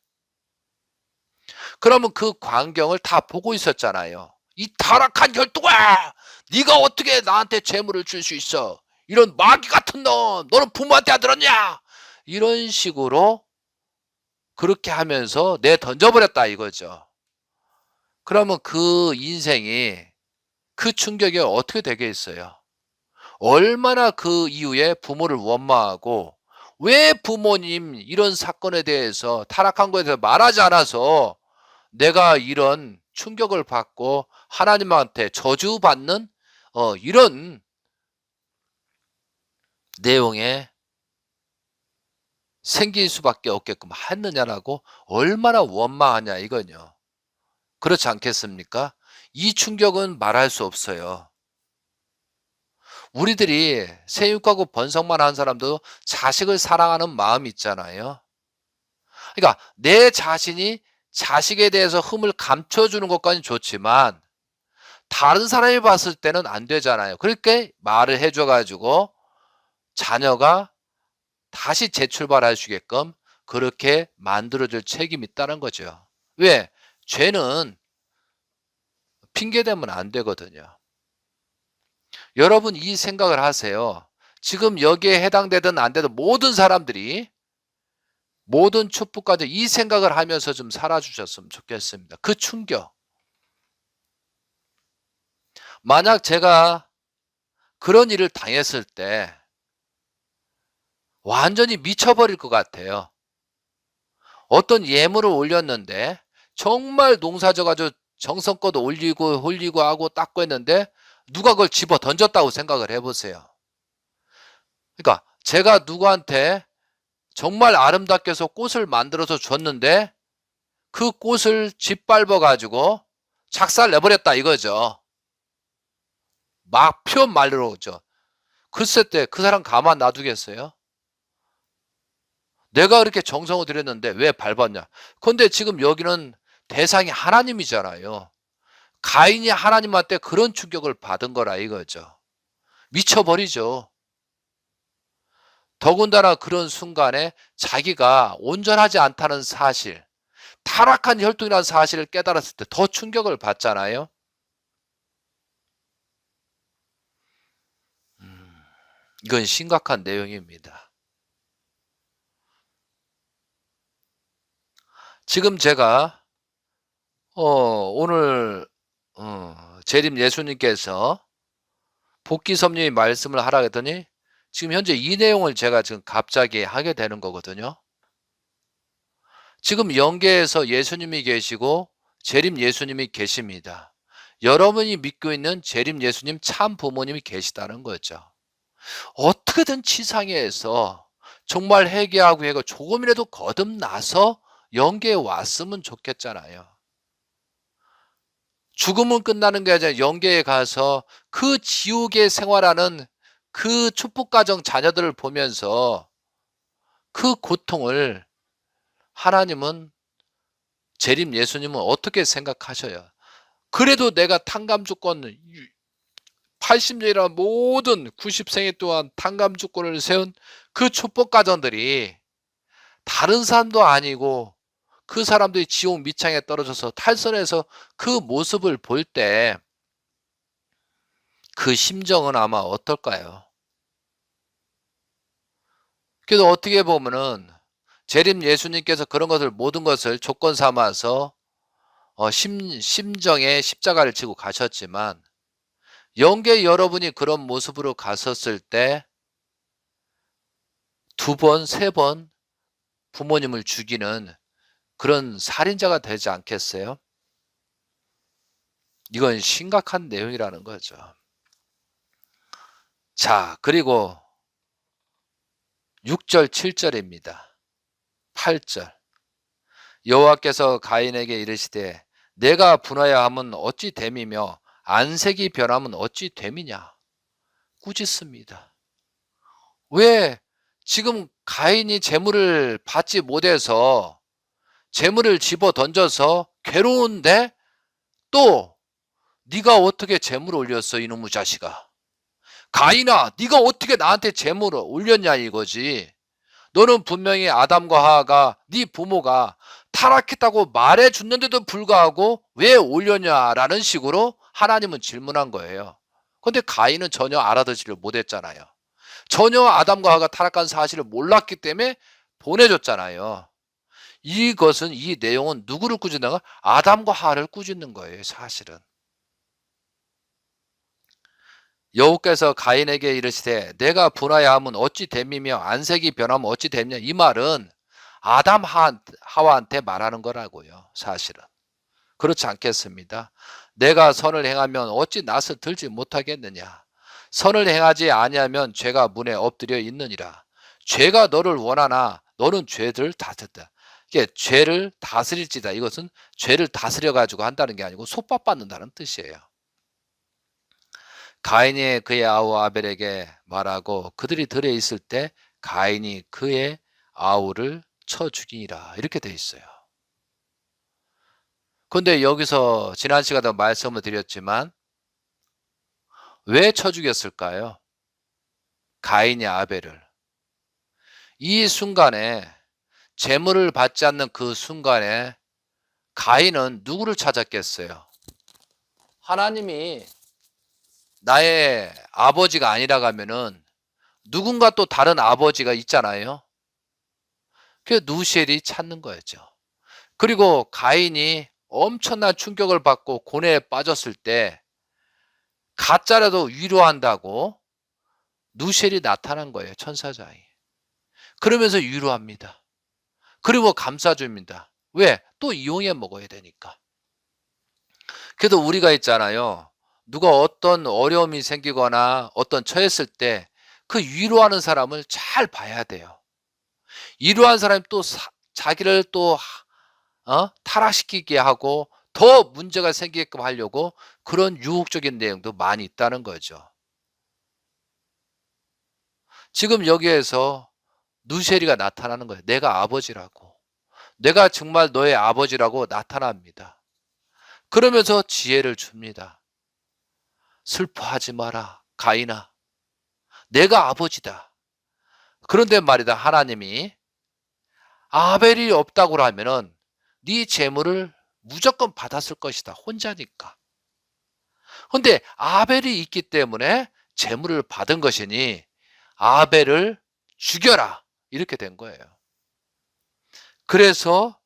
그러면 그 광경을 다 보고 있었잖아요. 이 타락한 혈통아! 네가 어떻게 나한테 재물을 줄 수 있어? 이런 마귀 같은 놈! 너는 부모한테 안 들었냐? 이런 식으로 그렇게 하면서 내 던져버렸다 이거죠. 그러면 그 인생이 그 충격이 어떻게 되겠어요? 얼마나 그 이후에 부모를 원망하고 왜 부모님 이런 사건에 대해서 타락한 것에 대해서 말하지 않아서 내가 이런 충격을 받고 하나님한테 저주받는 이런 내용에 생길 수밖에 없게끔 했느냐라고 얼마나 원망하냐 이거요. 그렇지 않겠습니까? 이 충격은 말할 수 없어요. 우리들이 생육하고 번성만 한 사람도 자식을 사랑하는 마음이 있잖아요. 그러니까 내 자신이 자식에 대해서 흠을 감춰주는 것까지는 좋지만 다른 사람이 봤을 때는 안 되잖아요. 그렇게 말을 해줘 가지고 자녀가 다시 재출발할 수 있게끔 그렇게 만들어줄 책임이 있다는 거죠. 왜? 죄는 핑계대면 안 되거든요. 여러분 이 생각을 하세요. 지금 여기에 해당되든 안 되든 모든 사람들이 모든 촛불까지 이 생각을 하면서 좀 살아주셨으면 좋겠습니다. 그 충격. 만약 제가 그런 일을 당했을 때 완전히 미쳐버릴 것 같아요. 어떤 예물을 올렸는데 정말 농사 져가지고 정성껏 올리고 하고 닦고 했는데 누가 그걸 집어 던졌다고 생각을 해보세요. 그러니까 제가 누구한테 정말 아름답게 해서 꽃을 만들어서 줬는데 그 꽃을 짓밟아 가지고 작살 내버렸다 이거죠. 막 표현 말로 오죠. 글쎄 때 그 사람 가만 놔두겠어요? 내가 그렇게 정성을 들였는데 왜 밟았냐? 근데 지금 여기는 대상이 하나님이잖아요. 가인이 하나님한테 그런 충격을 받은 거라 이거죠. 미쳐버리죠. 더군다나 그런 순간에 자기가 온전하지 않다는 사실, 타락한 혈통이라는 사실을 깨달았을 때 더 충격을 받잖아요. 이건 심각한 내용입니다. 지금 제가 오늘 재림 예수님께서 복귀 섭리의 말씀을 하라 했더니 지금 현재 이 내용을 제가 지금 갑자기 하게 되는 거거든요. 지금 영계에서 예수님이 계시고 재림 예수님이 계십니다. 여러분이 믿고 있는 재림 예수님 참 부모님이 계시다는 거죠. 어떻게든 지상에서 정말 회개하고 해고 조금이라도 거듭나서 영계에 왔으면 좋겠잖아요. 죽음은 끝나는 게 아니라 영계에 가서 그 지옥에 생활하는 그 축복가정 자녀들을 보면서 그 고통을 하나님은 재림 예수님은 어떻게 생각하셔요? 그래도 내가 탕감주권 80년이나 모든 90생애 동안 탕감주권을 세운 그 축복가정들이 다른 사람도 아니고 그 사람들이 지옥 밑창에 떨어져서 탈선해서 그 모습을 볼 때 그 심정은 아마 어떨까요? 그래서 어떻게 보면은 재림 예수님께서 그런 것을 모든 것을 조건 삼아서 심정에 십자가를 지고 가셨지만 영계 여러분이 그런 모습으로 갔었을 때 두 번, 세 번 부모님을 죽이는 그런 살인자가 되지 않겠어요? 이건 심각한 내용이라는 거죠. 자, 그리고 6절, 7절입니다. 8절. 여호와께서 가인에게 이르시되 내가 분하여 함은 어찌 됨이며 안색이 변함은 어찌 됨이냐. 꾸짖습니다. 왜 지금 가인이 재물을 받지 못해서 재물을 집어 던져서 괴로운데 또 네가 어떻게 재물을 올렸어 이놈의 자식아. 가인아 네가 어떻게 나한테 재물을 올렸냐 이거지. 너는 분명히 아담과 하하가 네 부모가 타락했다고 말해줬는데도 불구하고 왜 올렸냐라는 식으로 하나님은 질문한 거예요. 그런데 가인은 전혀 알아듣지를 못했잖아요. 전혀 아담과 하하가 타락한 사실을 몰랐기 때문에 보내줬잖아요. 이것은 이 내용은 누구를 꾸짖는가? 아담과 하하를 꾸짖는 거예요. 사실은. 여호께서 가인에게 이르시되 내가 분하여 함은 어찌 됨이며 안색이 변하면 어찌 됨이냐. 이 말은 아담 하와한테 말하는 거라고요. 사실은. 그렇지 않겠습니다. 내가 선을 행하면 어찌 낯을 들지 못하겠느냐. 선을 행하지 아니하면 죄가 문에 엎드려 있느니라. 죄가 너를 원하나 너는 죄를 다스렸다. 이게 죄를 다스릴지다. 이것은 죄를 다스려 가지고 한다는 게 아니고 속박받는다는 뜻이에요. 가인이 그의 아우 아벨에게 말하고 그들이 들에 있을 때 가인이 그의 아우를 쳐 죽이니라. 이렇게 돼 있어요. 근데 여기서 지난 시간에 말씀을 드렸지만 왜 쳐 죽였을까요? 가인이 아벨을. 이 순간에 제물을 받지 않는 그 순간에 가인은 누구를 찾았겠어요? 하나님이 나의 아버지가 아니라 하면은 누군가 또 다른 아버지가 있잖아요. 그 누시엘이 찾는 거였죠. 그리고 가인이 엄청난 충격을 받고 고뇌에 빠졌을 때 가짜라도 위로한다고 누시엘이 나타난 거예요. 천사장이. 그러면서 위로합니다. 그리고 감싸줍니다. 왜? 또 이용해 먹어야 되니까. 그래도 우리가 있잖아요. 누가 어떤 어려움이 생기거나 어떤 처했을 때 그 위로하는 사람을 잘 봐야 돼요. 위로한 사람이 또 자기를 또 타락시키게 하고 더 문제가 생기게끔 하려고 그런 유혹적인 내용도 많이 있다는 거죠. 지금 여기에서 누시엘이가 나타나는 거예요. 내가 아버지라고. 내가 정말 너의 아버지라고 나타납니다. 그러면서 지혜를 줍니다. 슬퍼하지 마라, 가인아. 내가 아버지다. 그런데 말이다, 하나님이 아벨이 없다고 하면은 네 재물을 무조건 받았을 것이다. 혼자니까. 근데 아벨이 있기 때문에 재물을 받은 것이니 아벨을 죽여라. 이렇게 된 거예요. 그래서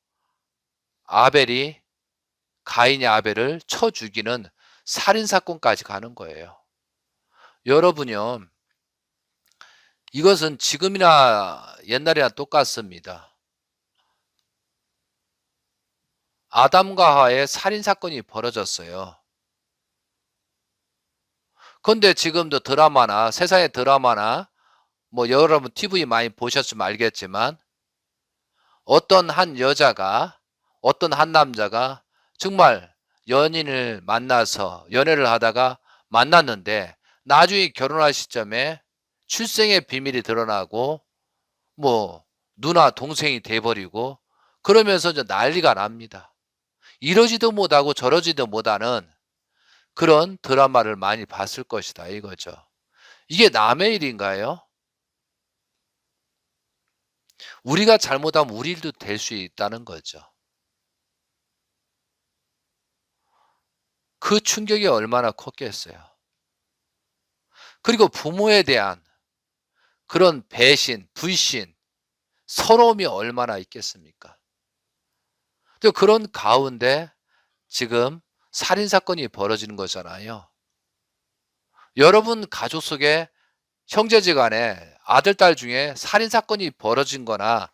가인이 아벨을 쳐 죽이는 살인사건까지 가는 거예요. 여러분요, 이것은 지금이나 옛날이나 똑같습니다. 아담과 하와의 살인사건이 벌어졌어요. 그런데 지금도 드라마나 세상의 드라마나 뭐 여러분 TV 많이 보셨으면 알겠지만 어떤 한 여자가 어떤 한 남자가 정말 연인을 만나서 연애를 하다가 만났는데 나중에 결혼할 시점에 출생의 비밀이 드러나고 뭐 누나 동생이 돼버리고 그러면서 이제 난리가 납니다. 이러지도 못하고 저러지도 못하는 그런 드라마를 많이 봤을 것이다 이거죠. 이게 남의 일인가요? 우리가 잘못하면 우리 일도 될 수 있다는 거죠. 그 충격이 얼마나 컸겠어요. 그리고 부모에 대한 그런 배신, 불신, 서러움이 얼마나 있겠습니까? 또 그런 가운데 지금 살인사건이 벌어지는 거잖아요. 여러분 가족 속에 형제지간에 아들, 딸 중에 살인사건이 벌어진 거나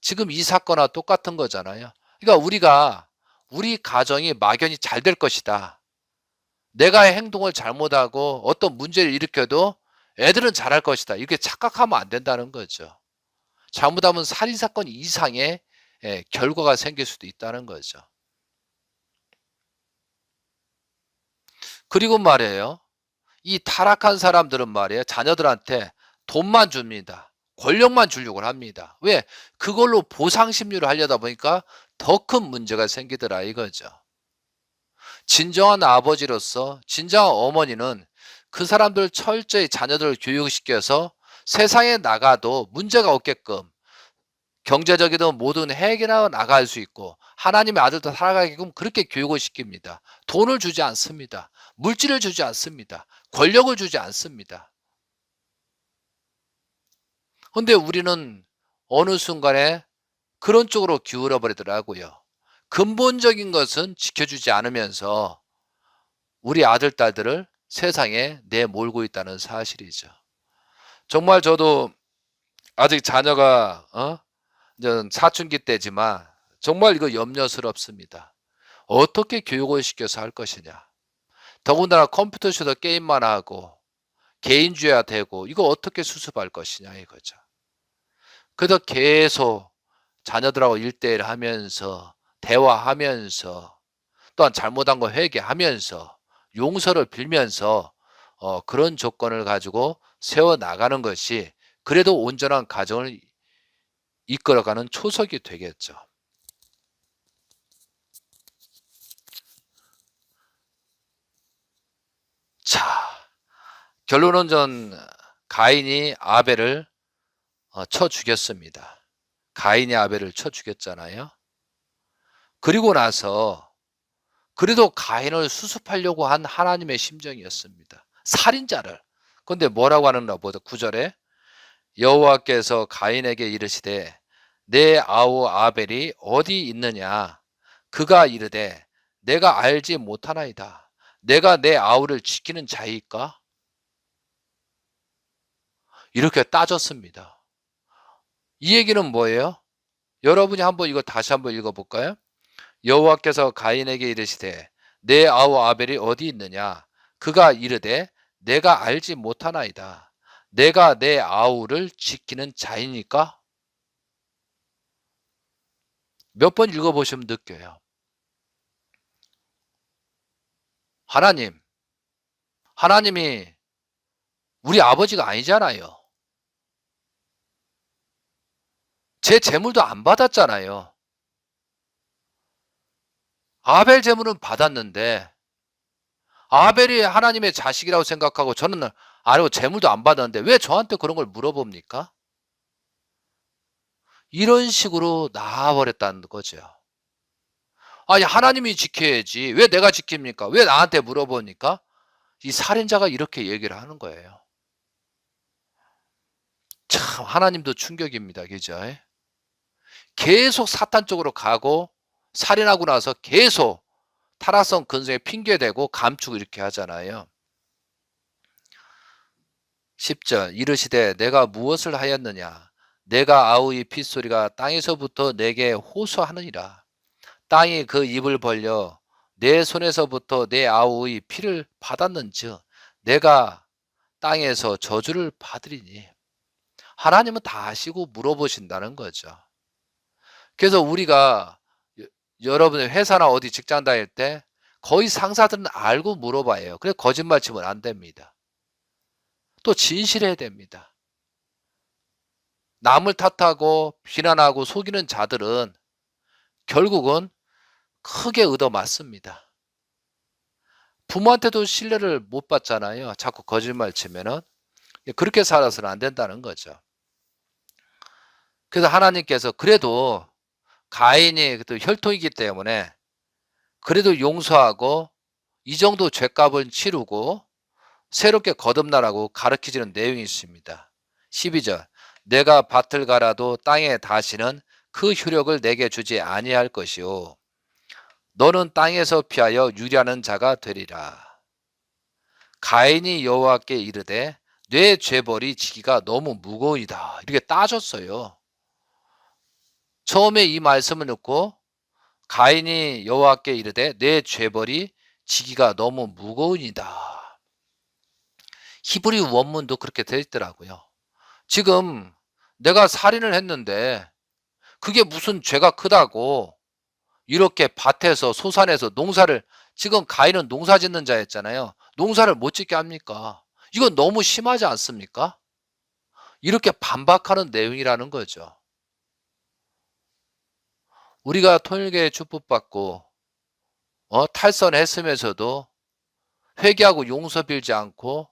지금 이 사건과 똑같은 거잖아요. 그러니까 우리 가정이 막연히 잘 될 것이다. 내가 행동을 잘못하고 어떤 문제를 일으켜도 애들은 잘할 것이다. 이렇게 착각하면 안 된다는 거죠. 잘못하면 살인사건 이상의 결과가 생길 수도 있다는 거죠. 그리고 말이에요. 이 타락한 사람들은 말이에요. 자녀들한테 돈만 줍니다. 권력만 주려고 합니다. 왜? 그걸로 보상심리를 하려다 보니까 더 큰 문제가 생기더라 이거죠. 진정한 아버지로서 진정한 어머니는 그 사람들 철저히 자녀들을 교육시켜서 세상에 나가도 문제가 없게끔 경제적이든 모든 해결해 나갈 수 있고 하나님의 아들도 살아가게끔 그렇게 교육을 시킵니다. 돈을 주지 않습니다. 물질을 주지 않습니다. 권력을 주지 않습니다. 근데 우리는 어느 순간에 그런 쪽으로 기울어 버리더라고요. 근본적인 것은 지켜주지 않으면서 우리 아들, 딸들을 세상에 내몰고 있다는 사실이죠. 정말 저도 아직 자녀가 이제 사춘기 때지만 정말 이거 염려스럽습니다. 어떻게 교육을 시켜서 할 것이냐. 더군다나 컴퓨터에서 게임만 하고 개인주의가 되고 이거 어떻게 수습할 것이냐 이거죠. 그래서 계속 자녀들하고 1대1 하면서 대화하면서 또한 잘못한 거 회개하면서 용서를 빌면서 그런 조건을 가지고 세워나가는 것이 그래도 온전한 가정을 이끌어가는 초석이 되겠죠. 자, 결론은 가인이 아벨을 쳐 죽였습니다. 가인이 아벨을 쳐 죽였잖아요. 그리고 나서 그래도 가인을 수습하려고 한 하나님의 심정이었습니다. 살인자를. 근데 뭐라고 하는가 보다 9절에 여호와께서 가인에게 이르시되 내 아우 아벨이 어디 있느냐 그가 이르되 내가 알지 못하나이다. 내가 내 아우를 지키는 자이까? 이렇게 따졌습니다. 이 얘기는 뭐예요? 여러분이 한번 이거 다시 한번 읽어볼까요? 여호와께서 가인에게 이르시되 내 아우 아벨이 어디 있느냐 그가 이르되 내가 알지 못하나이다. 내가 내 아우를 지키는 자이니까? 몇 번 읽어보시면 느껴요. 하나님이 우리 아버지가 아니잖아요. 제 재물도 안 받았잖아요. 아벨 재물은 받았는데 아벨이 하나님의 자식이라고 생각하고 저는 아니고 재물도 안 받았는데 왜 저한테 그런 걸 물어봅니까? 이런 식으로 나와버렸다는 거죠. 아니 하나님이 지켜야지 왜 내가 지킵니까? 왜 나한테 물어보니까? 이 살인자가 이렇게 얘기를 하는 거예요. 참 하나님도 충격입니다. 그죠? 계속 사탄 쪽으로 가고 살인하고 나서 계속 타락성 근성에 핑계대고 감추고 이렇게 하잖아요. 10절 이르시되 내가 무엇을 하였느냐 내가 아우의 핏소리가 땅에서부터 내게 호소하느니라. 땅이 그 입을 벌려 내 손에서부터 내 아우의 피를 받았는즉 내가 땅에서 저주를 받으리니. 하나님은 다 아시고 물어보신다는 거죠. 그래서 우리가 여러분의 회사나 어디 직장 다닐 때 거의 상사들은 알고 물어봐요. 그래서 거짓말 치면 안 됩니다. 또 진실해야 됩니다. 남을 탓하고 비난하고 속이는 자들은 결국은 크게 얻어맞습니다. 부모한테도 신뢰를 못 받잖아요. 자꾸 거짓말 치면은. 그렇게 살아서는 안 된다는 거죠. 그래서 하나님께서 그래도 가인이 또 혈통이기 때문에 그래도 용서하고 이 정도 죄값을 치르고 새롭게 거듭나라고 가르치는 내용이 있습니다. 12절 내가 밭을 갈아도 땅에 다시는 그 효력을 내게 주지 아니할 것이요 너는 땅에서 피하여 유리하는 자가 되리라. 가인이 여호와께 이르되 내 죄벌이 지기가 너무 무거이다. 이렇게 따졌어요. 처음에 이 말씀을 듣고 가인이 여호와께 이르되 내 죄벌이 지기가 너무 무거우니다. 히브리 원문도 그렇게 되어 있더라고요. 지금 내가 살인을 했는데 그게 무슨 죄가 크다고 이렇게 밭에서 소산에서 농사를 지금 가인은 농사 짓는 자였잖아요. 농사를 못 짓게 합니까? 이건 너무 심하지 않습니까? 이렇게 반박하는 내용이라는 거죠. 우리가 통일교회 축복받고 탈선했으면서도 회개하고 용서 빌지 않고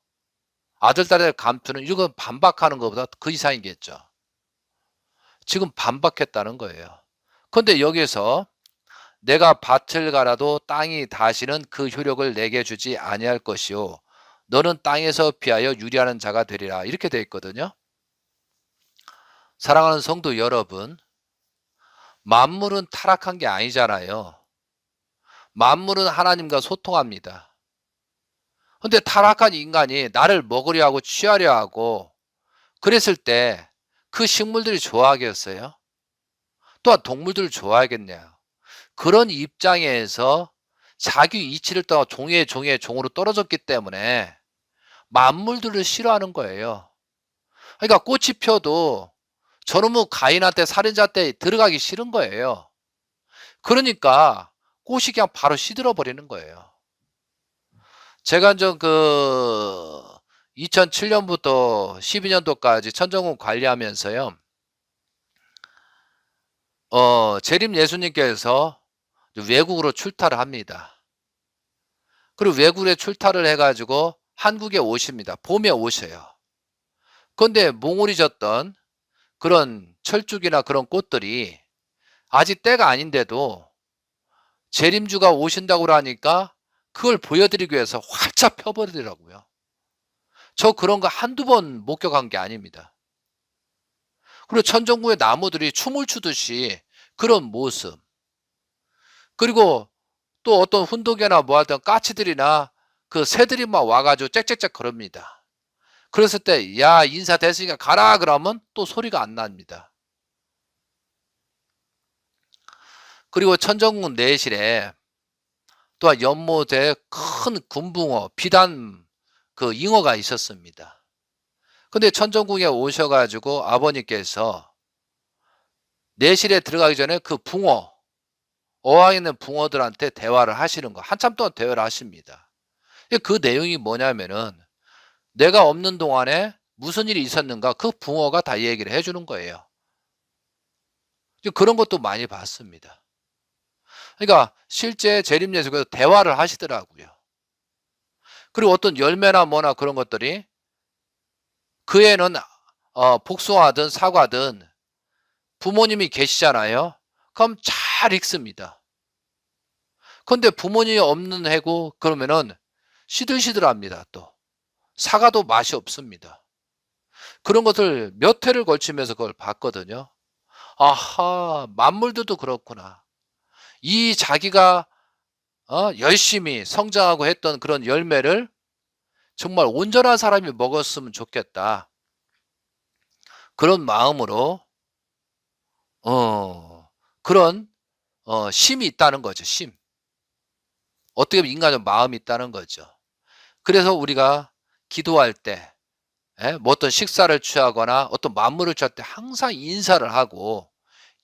아들, 딸을 감추는 이건 반박하는 것보다 그 이상이겠죠. 지금 반박했다는 거예요. 그런데 여기서 내가 밭을 갈아도 땅이 다시는 그 효력을 내게 주지 아니할 것이요 너는 땅에서 피하여 유리하는 자가 되리라 이렇게 되어 있거든요. 사랑하는 성도 여러분, 만물은 타락한 게 아니잖아요. 만물은 하나님과 소통합니다. 근데 타락한 인간이 나를 먹으려 하고 취하려 하고 그랬을 때 그 식물들이 좋아하겠어요? 또한 동물들을 좋아하겠냐? 그런 입장에서 자기 이치를 떠나 종의 종으로 떨어졌기 때문에 만물들을 싫어하는 거예요. 그러니까 꽃이 펴도 저놈의 가인한테 살인자 때 들어가기 싫은 거예요. 그러니까 꽃이 그냥 바로 시들어 버리는 거예요. 제가 좀 2007년부터 12년도까지 천정궁 관리하면서요. 재림 예수님께서 외국으로 출타를 합니다. 그리고 외국에 출타를 해 가지고 한국에 오십니다. 봄에 오셔요. 그런데 몽울이 졌던 그런 철쭉이나 그런 꽃들이 아직 때가 아닌데도 재림주가 오신다고 그러니까 그걸 보여드리기 위해서 활짝 펴버리더라고요. 저 그런 거 한두 번 목격한 게 아닙니다. 그리고 천정궁의 나무들이 춤을 추듯이 그런 모습. 그리고 또 어떤 훈독이나 뭐 하던 까치들이나 그 새들이 막 와가지고 짹짹짹 그럽니다. 그랬을 때, 야, 인사 됐으니까 가라! 그러면 또 소리가 안 납니다. 그리고 천정궁 내실에 또한 연못에 큰 금붕어, 비단 그 잉어가 있었습니다. 근데 천정궁에 오셔가지고 아버님께서 내실에 들어가기 전에 그 붕어, 어항에 있는 붕어들한테 대화를 하시는 거, 한참 동안 대화를 하십니다. 그 내용이 뭐냐면은 내가 없는 동안에 무슨 일이 있었는가 그 붕어가 다 얘기를 해주는 거예요. 그런 것도 많이 봤습니다. 그러니까 실제 재림예수께서 대화를 하시더라고요. 그리고 어떤 열매나 뭐나 그런 것들이 그 애는 복숭아든 사과든 부모님이 계시잖아요. 그럼 잘 익습니다. 근데 부모님이 없는 해고 그러면은 시들시들합니다. 또 사과도 맛이 없습니다. 그런 것을 몇 회를 걸치면서 그걸 봤거든요. 아하, 만물들도 그렇구나. 이 자기가 열심히 성장하고 했던 그런 열매를 정말 온전한 사람이 먹었으면 좋겠다. 그런 마음으로 그런 심이 있다는 거죠. 심. 어떻게 보면 인간의 마음이 있다는 거죠. 그래서 우리가 기도할 때 뭐 어떤 식사를 취하거나 어떤 만물을 취할 때 항상 인사를 하고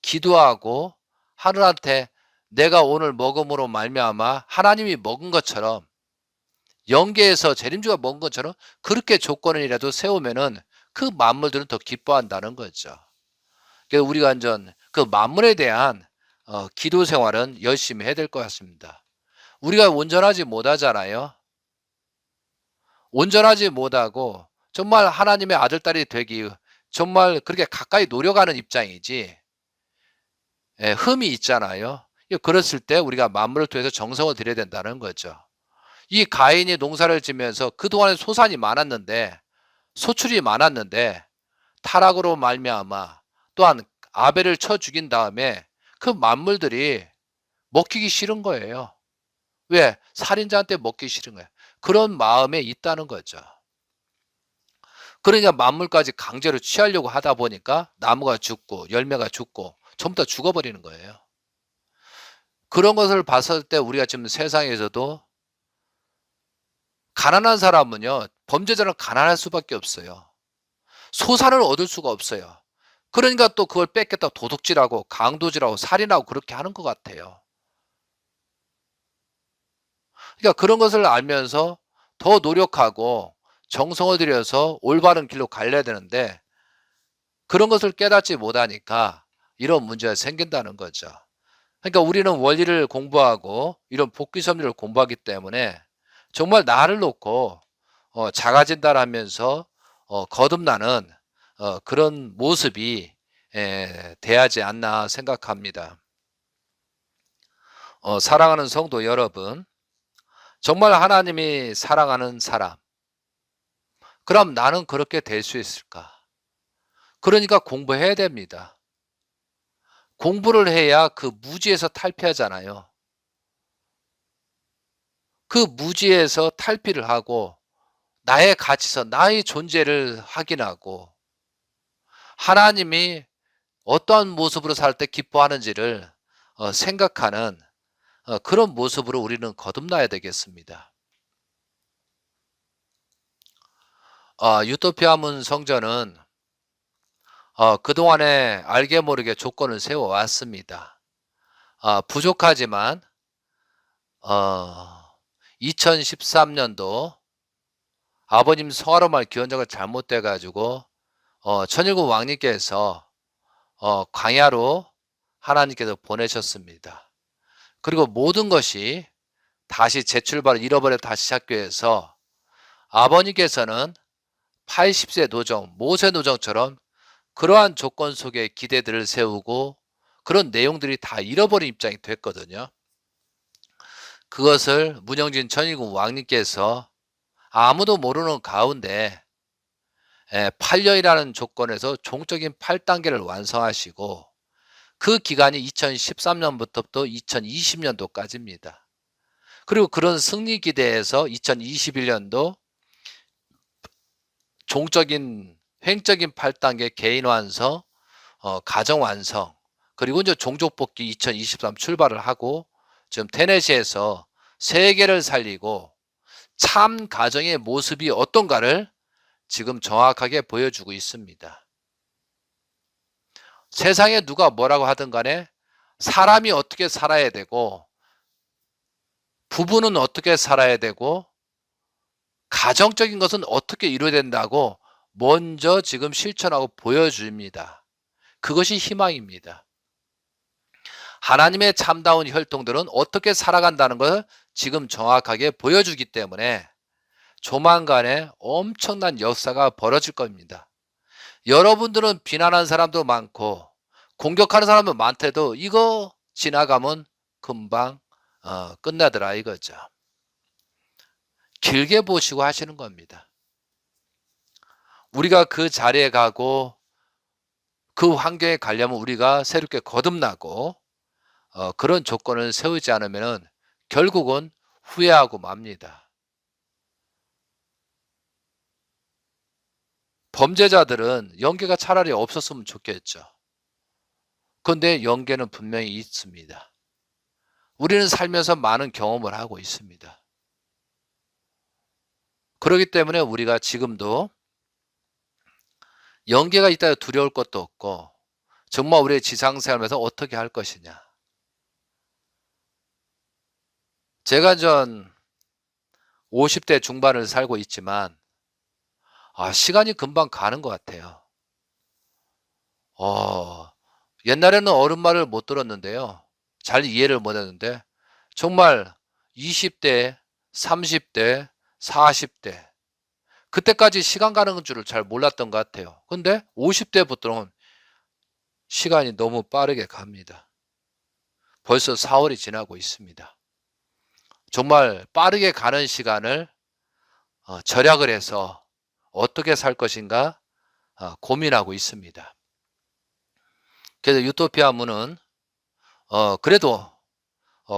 기도하고 하늘한테 내가 오늘 먹음으로 말미암아 하나님이 먹은 것처럼 영계에서 재림주가 먹은 것처럼 그렇게 조건이라도 세우면은 그 만물들은 더 기뻐한다는 거죠. 그래서 우리가 완전 그 만물에 대한 기도 생활은 열심히 해야 될 것 같습니다. 우리가 온전하지 못하잖아요. 온전하지 못하고 정말 하나님의 아들, 딸이 되기 정말 그렇게 가까이 노력하는 입장이지 흠이 있잖아요. 그랬을 때 우리가 만물을 통해서 정성을 들여야 된다는 거죠. 이 가인이 농사를 지면서 그동안에 소산이 많았는데 소출이 많았는데 타락으로 말미암아 또한 아벨을 쳐 죽인 다음에 그 만물들이 먹히기 싫은 거예요. 왜? 살인자한테 먹기 싫은 거예요. 그런 마음에 있다는 거죠. 그러니까 만물까지 강제로 취하려고 하다 보니까 나무가 죽고 열매가 죽고 전부 다 죽어버리는 거예요. 그런 것을 봤을 때 우리가 지금 세상에서도 가난한 사람은요, 범죄자는 가난할 수밖에 없어요. 소산을 얻을 수가 없어요. 그러니까 또 그걸 뺏겠다 도둑질하고 강도질하고 살인하고 그렇게 하는 것 같아요. 그러니까 그런 것을 알면서 더 노력하고 정성을 들여서 올바른 길로 갈려야 되는데 그런 것을 깨닫지 못하니까 이런 문제가 생긴다는 거죠. 그러니까 우리는 원리를 공부하고 이런 복귀 섭리를 공부하기 때문에 정말 나를 놓고 자가진단하면서 거듭나는 그런 모습이 돼야지 않나 생각합니다. 사랑하는 성도 여러분, 정말 하나님이 사랑하는 사람, 그럼 나는 그렇게 될 수 있을까? 그러니까 공부해야 됩니다. 공부를 해야 그 무지에서 탈피하잖아요. 그 무지에서 탈피를 하고 나의 가치선, 나의 존재를 확인하고 하나님이 어떠한 모습으로 살 때 기뻐하는지를 생각하는 그런 모습으로 우리는 거듭나야 되겠습니다. 유토피아문 성전은 그동안에 알게 모르게 조건을 세워왔습니다. 부족하지만 2013년도 아버님 성화로말 기원자가 잘못돼 가지고 천일국 왕님께서 광야로 하나님께서 보내셨습니다. 그리고 모든 것이 다시 재출발을 잃어버려 다시 시작해서 아버님께서는 80세 노정, 모세 노정처럼 그러한 조건 속에 기대들을 세우고 그런 내용들이 다 잃어버린 입장이 됐거든요. 그것을 문영진 천일국 왕님께서 아무도 모르는 가운데 8년이라는 조건에서 종적인 8단계를 완성하시고 그 기간이 2013년부터 2020년도까지입니다. 그리고 그런 승리 기대에서 2021년도 종적인 횡적인 8단계 개인 완성, 가정 완성, 그리고 이제 종족 복귀 2023 출발을 하고 지금 테네시에서 세계를 살리고 참 가정의 모습이 어떤가를 지금 정확하게 보여주고 있습니다. 세상에 누가 뭐라고 하든 간에 사람이 어떻게 살아야 되고 부부는 어떻게 살아야 되고 가정적인 것은 어떻게 이루어야 된다고 먼저 지금 실천하고 보여줍니다. 그것이 희망입니다. 하나님의 참다운 혈통들은 어떻게 살아간다는 것을 지금 정확하게 보여주기 때문에 조만간에 엄청난 역사가 벌어질 겁니다. 여러분들은 비난하는 사람도 많고 공격하는 사람도 많대도 이거 지나가면 금방 끝나더라 이거죠. 길게 보시고 하시는 겁니다. 우리가 그 자리에 가고 그 환경에 가려면 우리가 새롭게 거듭나고 그런 조건을 세우지 않으면 결국은 후회하고 맙니다. 범죄자들은 연계가 차라리 없었으면 좋겠죠. 그런데 연계는 분명히 있습니다. 우리는 살면서 많은 경험을 하고 있습니다. 그렇기 때문에 우리가 지금도 연계가 있다고 두려울 것도 없고 정말 우리의 지상생활에서 어떻게 할 것이냐. 제가 전 50대 중반을 살고 있지만 시간이 금방 가는 것 같아요. 옛날에는 어른 말을 못 들었는데요. 잘 이해를 못 했는데 정말 20대, 30대, 40대 그때까지 시간 가는 줄을 잘 몰랐던 것 같아요. 근데 50대부터는 시간이 너무 빠르게 갑니다. 벌써 4월이 지나고 있습니다. 정말 빠르게 가는 시간을 절약을 해서 어떻게 살 것인가 고민하고 있습니다. 그래서 유토피아 문은 그래도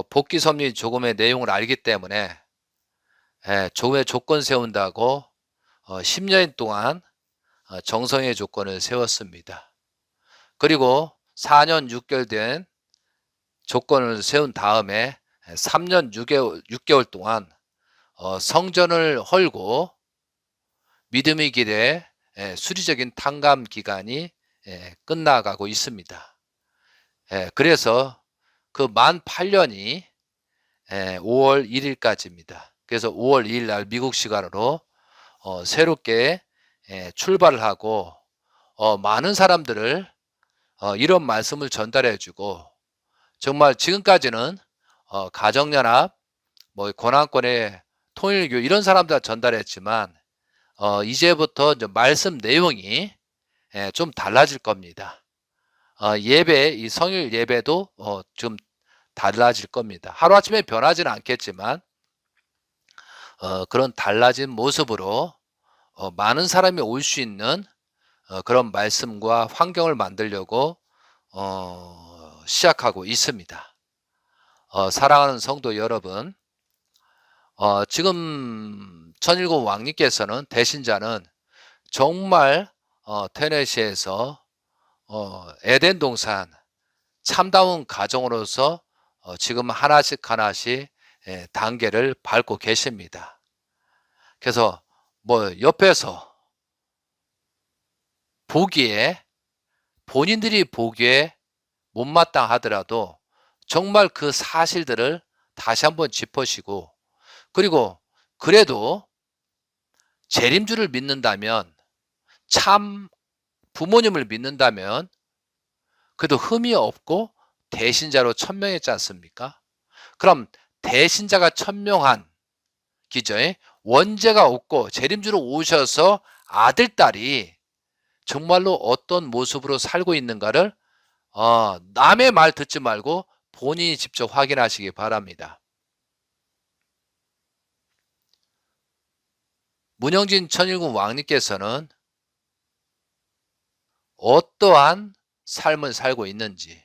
복귀 섭리 조금의 내용을 알기 때문에 조금의 조건 세운다고 10년 동안 정성의 조건을 세웠습니다. 그리고 4년 6개월 된 조건을 세운 다음에 3년 6개월 동안 성전을 헐고 믿음의 길에 수리적인 탕감 기간이 끝나가고 있습니다. 그래서 그 만 8년이 5월 1일까지입니다. 그래서 5월 2일 날 미국 시간으로 새롭게 출발을 하고 많은 사람들을 이런 말씀을 전달해 주고 정말 지금까지는 가정연합, 권한권의 통일교 이런 사람들 전달했지만 이제부터 말씀 내용이 좀 달라질 겁니다. 예배, 이 성일 예배도 좀 달라질 겁니다. 하루아침에 변하지는 않겠지만 그런 달라진 모습으로 많은 사람이 올 수 있는 그런 말씀과 환경을 만들려고 시작하고 있습니다. 사랑하는 성도 여러분, 지금 천일국 왕님께서는 대신자는 정말 테네시에서 에덴 동산 참다운 가정으로서 지금 하나씩 단계를 밟고 계십니다. 그래서 옆에서 보기에 본인들이 보기에 못마땅하더라도 정말 그 사실들을 다시 한번 짚으시고 그리고 그래도 재림주를 믿는다면, 참 부모님을 믿는다면 그래도 흠이 없고 대신자로 천명했지 않습니까? 그럼 대신자가 천명한 기저에 원죄가 없고 재림주로 오셔서 아들, 딸이 정말로 어떤 모습으로 살고 있는가를 남의 말 듣지 말고 본인이 직접 확인하시기 바랍니다. 문영진 천일군 왕님께서는 어떠한 삶을 살고 있는지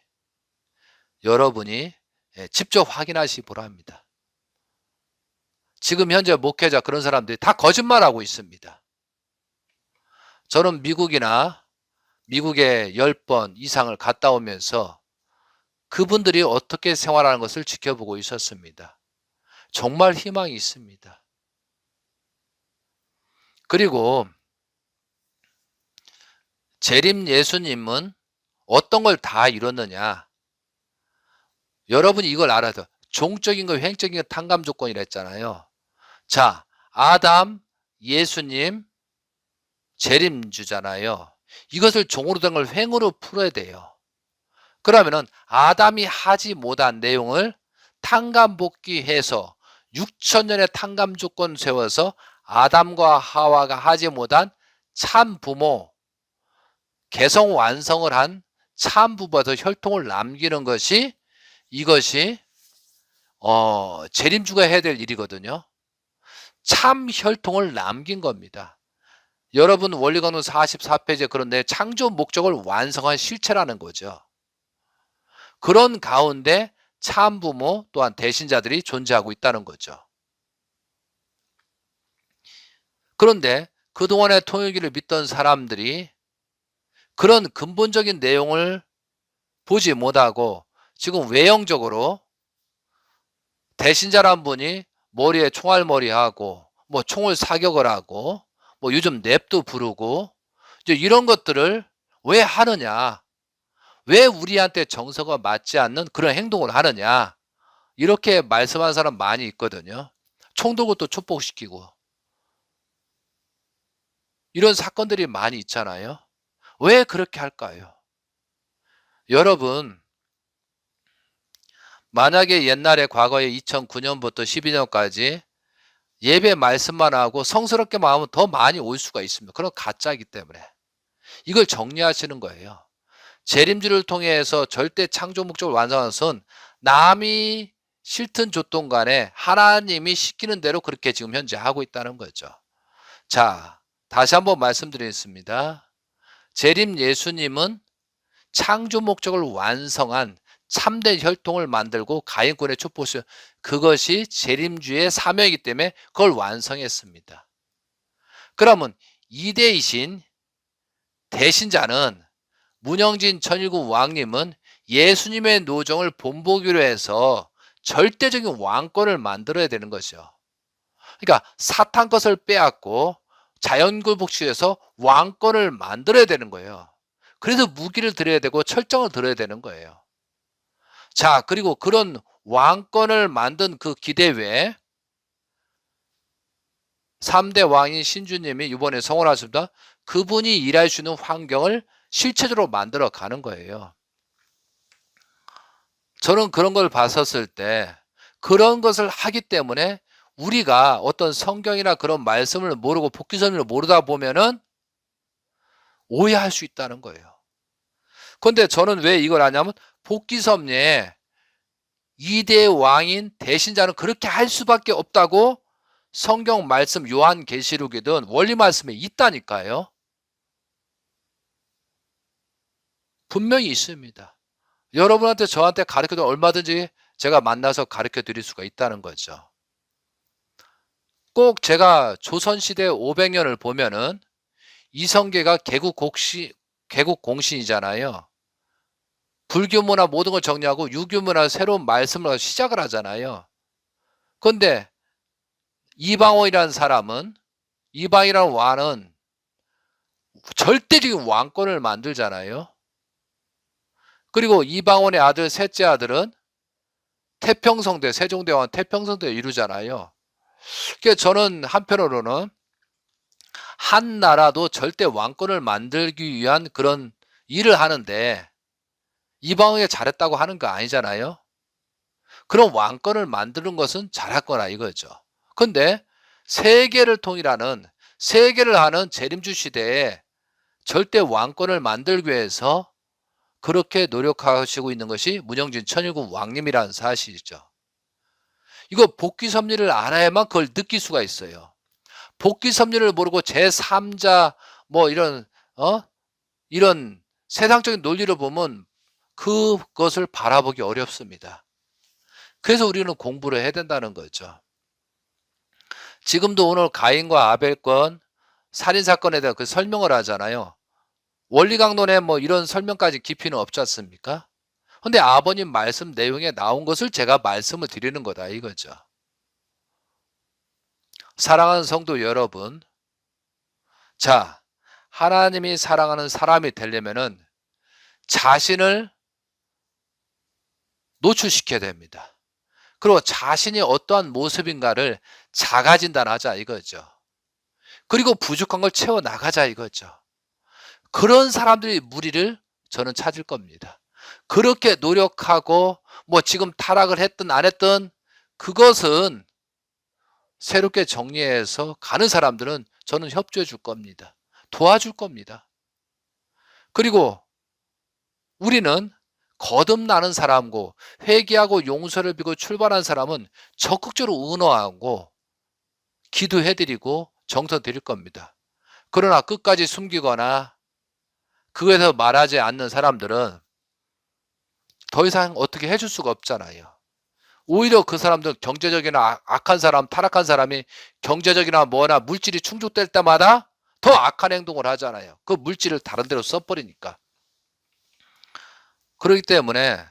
여러분이 직접 확인하시기 바랍니다. 지금 현재 목회자 그런 사람들이 다 거짓말하고 있습니다. 저는 미국에 10번 이상을 갔다 오면서 그분들이 어떻게 생활하는 것을 지켜보고 있었습니다. 정말 희망이 있습니다. 그리고 재림 예수님은 어떤 걸 다 이뤘느냐? 여러분이 이걸 알아야 돼요. 종적인 거, 횡적인 거, 탕감 조건이라 했잖아요. 자, 아담, 예수님, 재림주잖아요. 이것을 종으로 된 걸 횡으로 풀어야 돼요. 그러면은 아담이 하지 못한 내용을 탕감복귀해서 6,000년의 탕감 조건 세워서 아담과 하와가 하지 못한 참 부모, 개성 완성을 한 참 부부에서 혈통을 남기는 것이 이것이 재림주가 해야 될 일이거든요. 참 혈통을 남긴 겁니다. 여러분 원리강론 44페이지에 그런데 창조 목적을 완성한 실체라는 거죠. 그런 가운데 참 부모 또한 대신자들이 존재하고 있다는 거죠. 그런데 그동안의 통일기를 믿던 사람들이 그런 근본적인 내용을 보지 못하고 지금 외형적으로 대신자란 분이 머리에 총알머리하고 뭐 총을 사격을 하고 뭐 요즘 랩도 부르고 이제 이런 것들을 왜 하느냐, 왜 우리한테 정서가 맞지 않는 그런 행동을 하느냐, 이렇게 말씀하는 사람 많이 있거든요. 총 들고 또 축복시키고 이런 사건들이 많이 있잖아요. 왜 그렇게 할까요? 여러분, 만약에 옛날에 과거에 2009년부터 12년까지 예배 말씀만 하고 성스럽게만 하면 더 많이 올 수가 있습니다. 그건 가짜이기 때문에. 이걸 정리하시는 거예요. 재림주를 통해서 절대 창조 목적을 완성하는 것은 남이 싫든 좋든 간에 하나님이 시키는 대로 그렇게 지금 현재 하고 있다는 거죠. 자, 다시 한번 말씀드리겠습니다. 재림 예수님은 창조 목적을 완성한 참된 혈통을 만들고 가인권의 촛불을, 그것이 재림주의 사명이기 때문에 그걸 완성했습니다. 그러면 이대이신 대신자는 문영진 천일군 왕님은 예수님의 노정을 본보기로 해서 절대적인 왕권을 만들어야 되는 것이죠. 그러니까 사탄 것을 빼앗고 자연굴복시에서 왕권을 만들어야 되는 거예요. 그래서 무기를 드려야 되고 철정을 들어야 되는 거예요. 자, 그리고 그런 왕권을 만든 그 기대 외에 3대 왕인 신주님이 이번에 성원하셨습니다. 그분이 일할 수 있는 환경을 실체적으로 만들어 가는 거예요. 저는 그런 걸 봤었을 때 그런 것을 하기 때문에 우리가 어떤 성경이나 그런 말씀을 모르고 복귀설명을 모르다 보면은 오해할 수 있다는 거예요. 그런데 저는 왜 이걸 하냐면 복귀섭리에 2대 왕인 대신자는 그렇게 할 수밖에 없다고 성경 말씀 요한계시록이든 원리 말씀에 있다니까요. 분명히 있습니다. 여러분한테 저한테 가르쳐도 얼마든지 제가 만나서 가르쳐 드릴 수가 있다는 거죠. 꼭 제가 조선시대 500년을 보면은 이성계가 개국 공신이잖아요. 불교문화 모든 걸 정리하고 유교문화 새로운 말씀을 시작을 하잖아요. 그런데 이방원이라는 사람은, 이방이라는 왕은 절대적인 왕권을 만들잖아요. 그리고 이방원의 아들, 셋째 아들은 태평성대, 세종대왕 태평성대를 이루잖아요. 그러니까 저는 한편으로는 한 나라도 절대 왕권을 만들기 위한 그런 일을 하는데 이방인이 잘했다고 하는 거 아니잖아요. 그럼 왕권을 만드는 것은 잘했거나 이거죠. 근데 세계를 통일하는, 세계를 하는 재림주 시대에 절대 왕권을 만들기 위해서 그렇게 노력하시고 있는 것이 문영진 천일국 왕님이라는 사실이죠. 이거 복귀 섭리를 알아야만 그걸 느낄 수가 있어요. 복귀 섭리를 모르고 제3자 뭐 이런 세상적인 논리를 보면 그것을 바라보기 어렵습니다. 그래서 우리는 공부를 해야 된다는 거죠. 지금도 오늘 가인과 아벨 건 살인사건에 대한 그 설명을 하잖아요. 원리강론에 뭐 이런 설명까지 깊이는 없지 않습니까? 근데 아버님 말씀 내용에 나온 것을 제가 말씀을 드리는 거다 이거죠. 사랑하는 성도 여러분, 자, 하나님이 사랑하는 사람이 되려면은 자신을 노출시켜야 됩니다. 그리고 자신이 어떠한 모습인가를 자가진단하자 이거죠. 그리고 부족한 걸 채워나가자 이거죠. 그런 사람들이 무리를 저는 찾을 겁니다. 그렇게 노력하고 뭐 지금 타락을 했든 안 했든 그것은 새롭게 정리해서 가는 사람들은 저는 협조해 줄 겁니다. 도와줄 겁니다. 그리고 우리는 거듭나는 사람고 회개하고 용서를 빌고 출발한 사람은 적극적으로 응원하고 기도해드리고 정서 드릴 겁니다. 그러나 끝까지 숨기거나 그거에서 말하지 않는 사람들은 더 이상 어떻게 해줄 수가 없잖아요. 오히려 그 사람들 경제적이나 악한 사람, 타락한 사람이 경제적이나 뭐나 물질이 충족될 때마다 더 악한 행동을 하잖아요. 그 물질을 다른 데로 써버리니까. 그렇기 때문에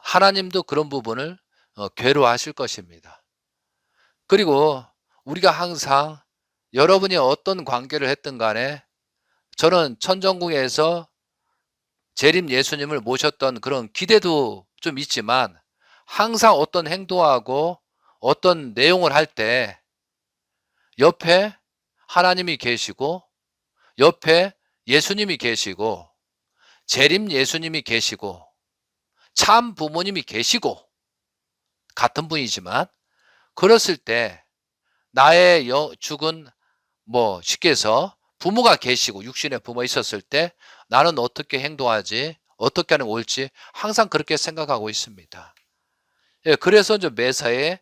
하나님도 그런 부분을 괴로워하실 것입니다. 그리고 우리가 항상 여러분이 어떤 관계를 했든 간에 저는 천정궁에서 재림 예수님을 모셨던 그런 기대도 좀 있지만 항상 어떤 행동하고 어떤 내용을 할 때 옆에 하나님이 계시고 옆에 예수님이 계시고 재림 예수님이 계시고 참 부모님이 계시고 같은 분이지만 그랬을 때 나의 죽은 뭐 쉽게 해서 부모가 계시고 육신의 부모 있었을 때 나는 어떻게 행동하지 어떻게 하는 게 옳지 항상 그렇게 생각하고 있습니다. 예, 그래서 좀 매사에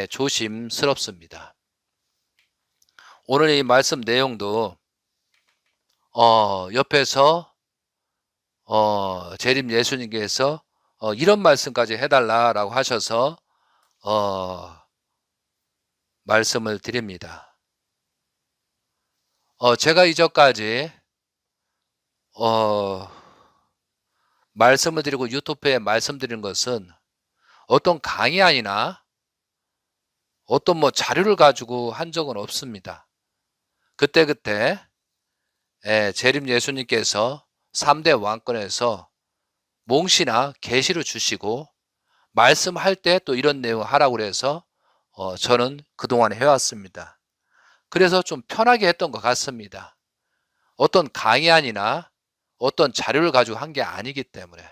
조심스럽습니다. 오늘 이 말씀 내용도 옆에서 재림 예수님께서 이런 말씀까지 해달라라고 하셔서 말씀을 드립니다. 제가 이전까지 말씀을 드리고 유튜브에 말씀드린 것은 어떤 강의 아니나 어떤 뭐 자료를 가지고 한 적은 없습니다. 그때그때 재림 예수님께서 3대 왕권에서 몽시나 계시를 주시고 말씀할 때 또 이런 내용 하라고 그래서 저는 그동안 해왔습니다. 그래서 좀 편하게 했던 것 같습니다. 어떤 강의 아니나 어떤 자료를 가지고 한 게 아니기 때문에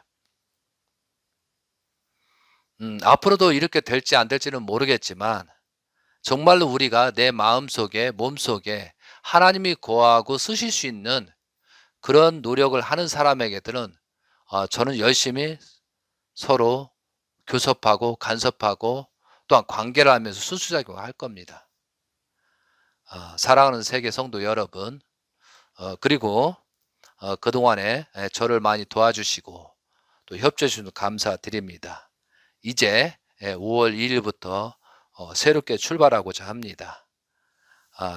앞으로도 이렇게 될지 안 될지는 모르겠지만 정말로 우리가 내 마음속에 몸속에 하나님이 거하고 쓰실 수 있는 그런 노력을 하는 사람에게들은 저는 열심히 서로 교섭하고 간섭하고 또한 관계를 하면서 수수작용할 겁니다. 사랑하는 세계 성도 여러분, 그리고 그동안에 저를 많이 도와주시고 또 협조해 주셔서 감사드립니다. 이제 5월 2일부터 새롭게 출발하고자 합니다.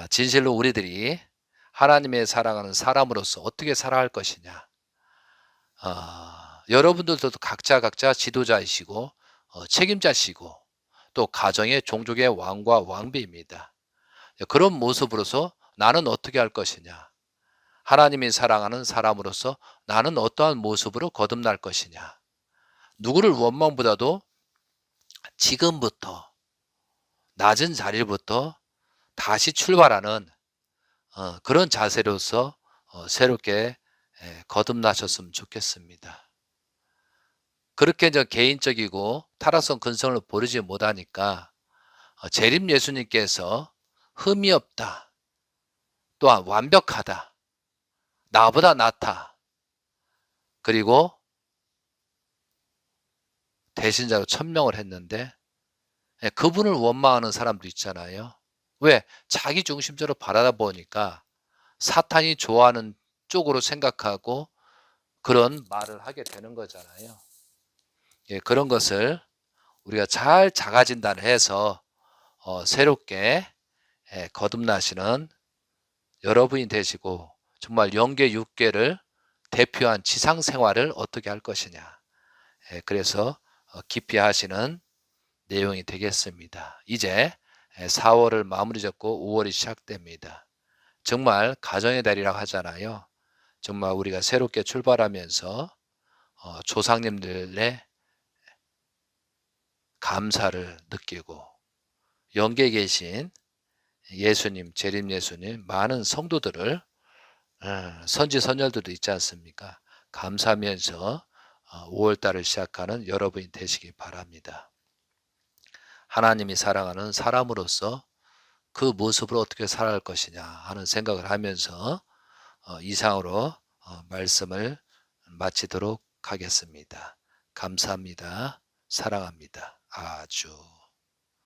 진실로 우리들이 하나님의 사랑하는 사람으로서 어떻게 살아야 할 것이냐. 여러분들도 각자 지도자이시고 책임자시고 또 가정의 종족의 왕과 왕비입니다. 그런 모습으로서 나는 어떻게 할 것이냐. 하나님이 사랑하는 사람으로서 나는 어떠한 모습으로 거듭날 것이냐. 누구를 원망보다도 지금부터 낮은 자리부터 다시 출발하는 그런 자세로서 새롭게 거듭나셨으면 좋겠습니다. 그렇게 이제 개인적이고 타락성 근성을 버리지 못하니까 재림 예수님께서 흠이 없다. 또한 완벽하다. 나보다 낫다. 그리고 대신자로 천명을 했는데 그분을 원망하는 사람도 있잖아요. 왜? 자기 중심적으로 바라다 보니까 사탄이 좋아하는 쪽으로 생각하고 그런 말을 하게 되는 거잖아요. 예, 그런 것을 우리가 잘 자가 진단해서 새롭게 거듭나시는 여러분이 되시고 정말 영계 육계를 대표한 지상 생활을 어떻게 할 것이냐. 그래서 깊이 하시는 내용이 되겠습니다. 이제 4월을 마무리 짓고 5월이 시작됩니다. 정말 가정의 달이라고 하잖아요. 정말 우리가 새롭게 출발하면서 조상님들의 감사를 느끼고 영계에 계신 예수님, 재림 예수님, 많은 성도들을 선지 선열들도 있지 않습니까? 감사하면서 5월 달을 시작하는 여러분이 되시기 바랍니다. 하나님이 사랑하는 사람으로서 그 모습으로 어떻게 살아갈 것이냐 하는 생각을 하면서 이상으로 말씀을 마치도록 하겠습니다. 감사합니다. 사랑합니다. 아주.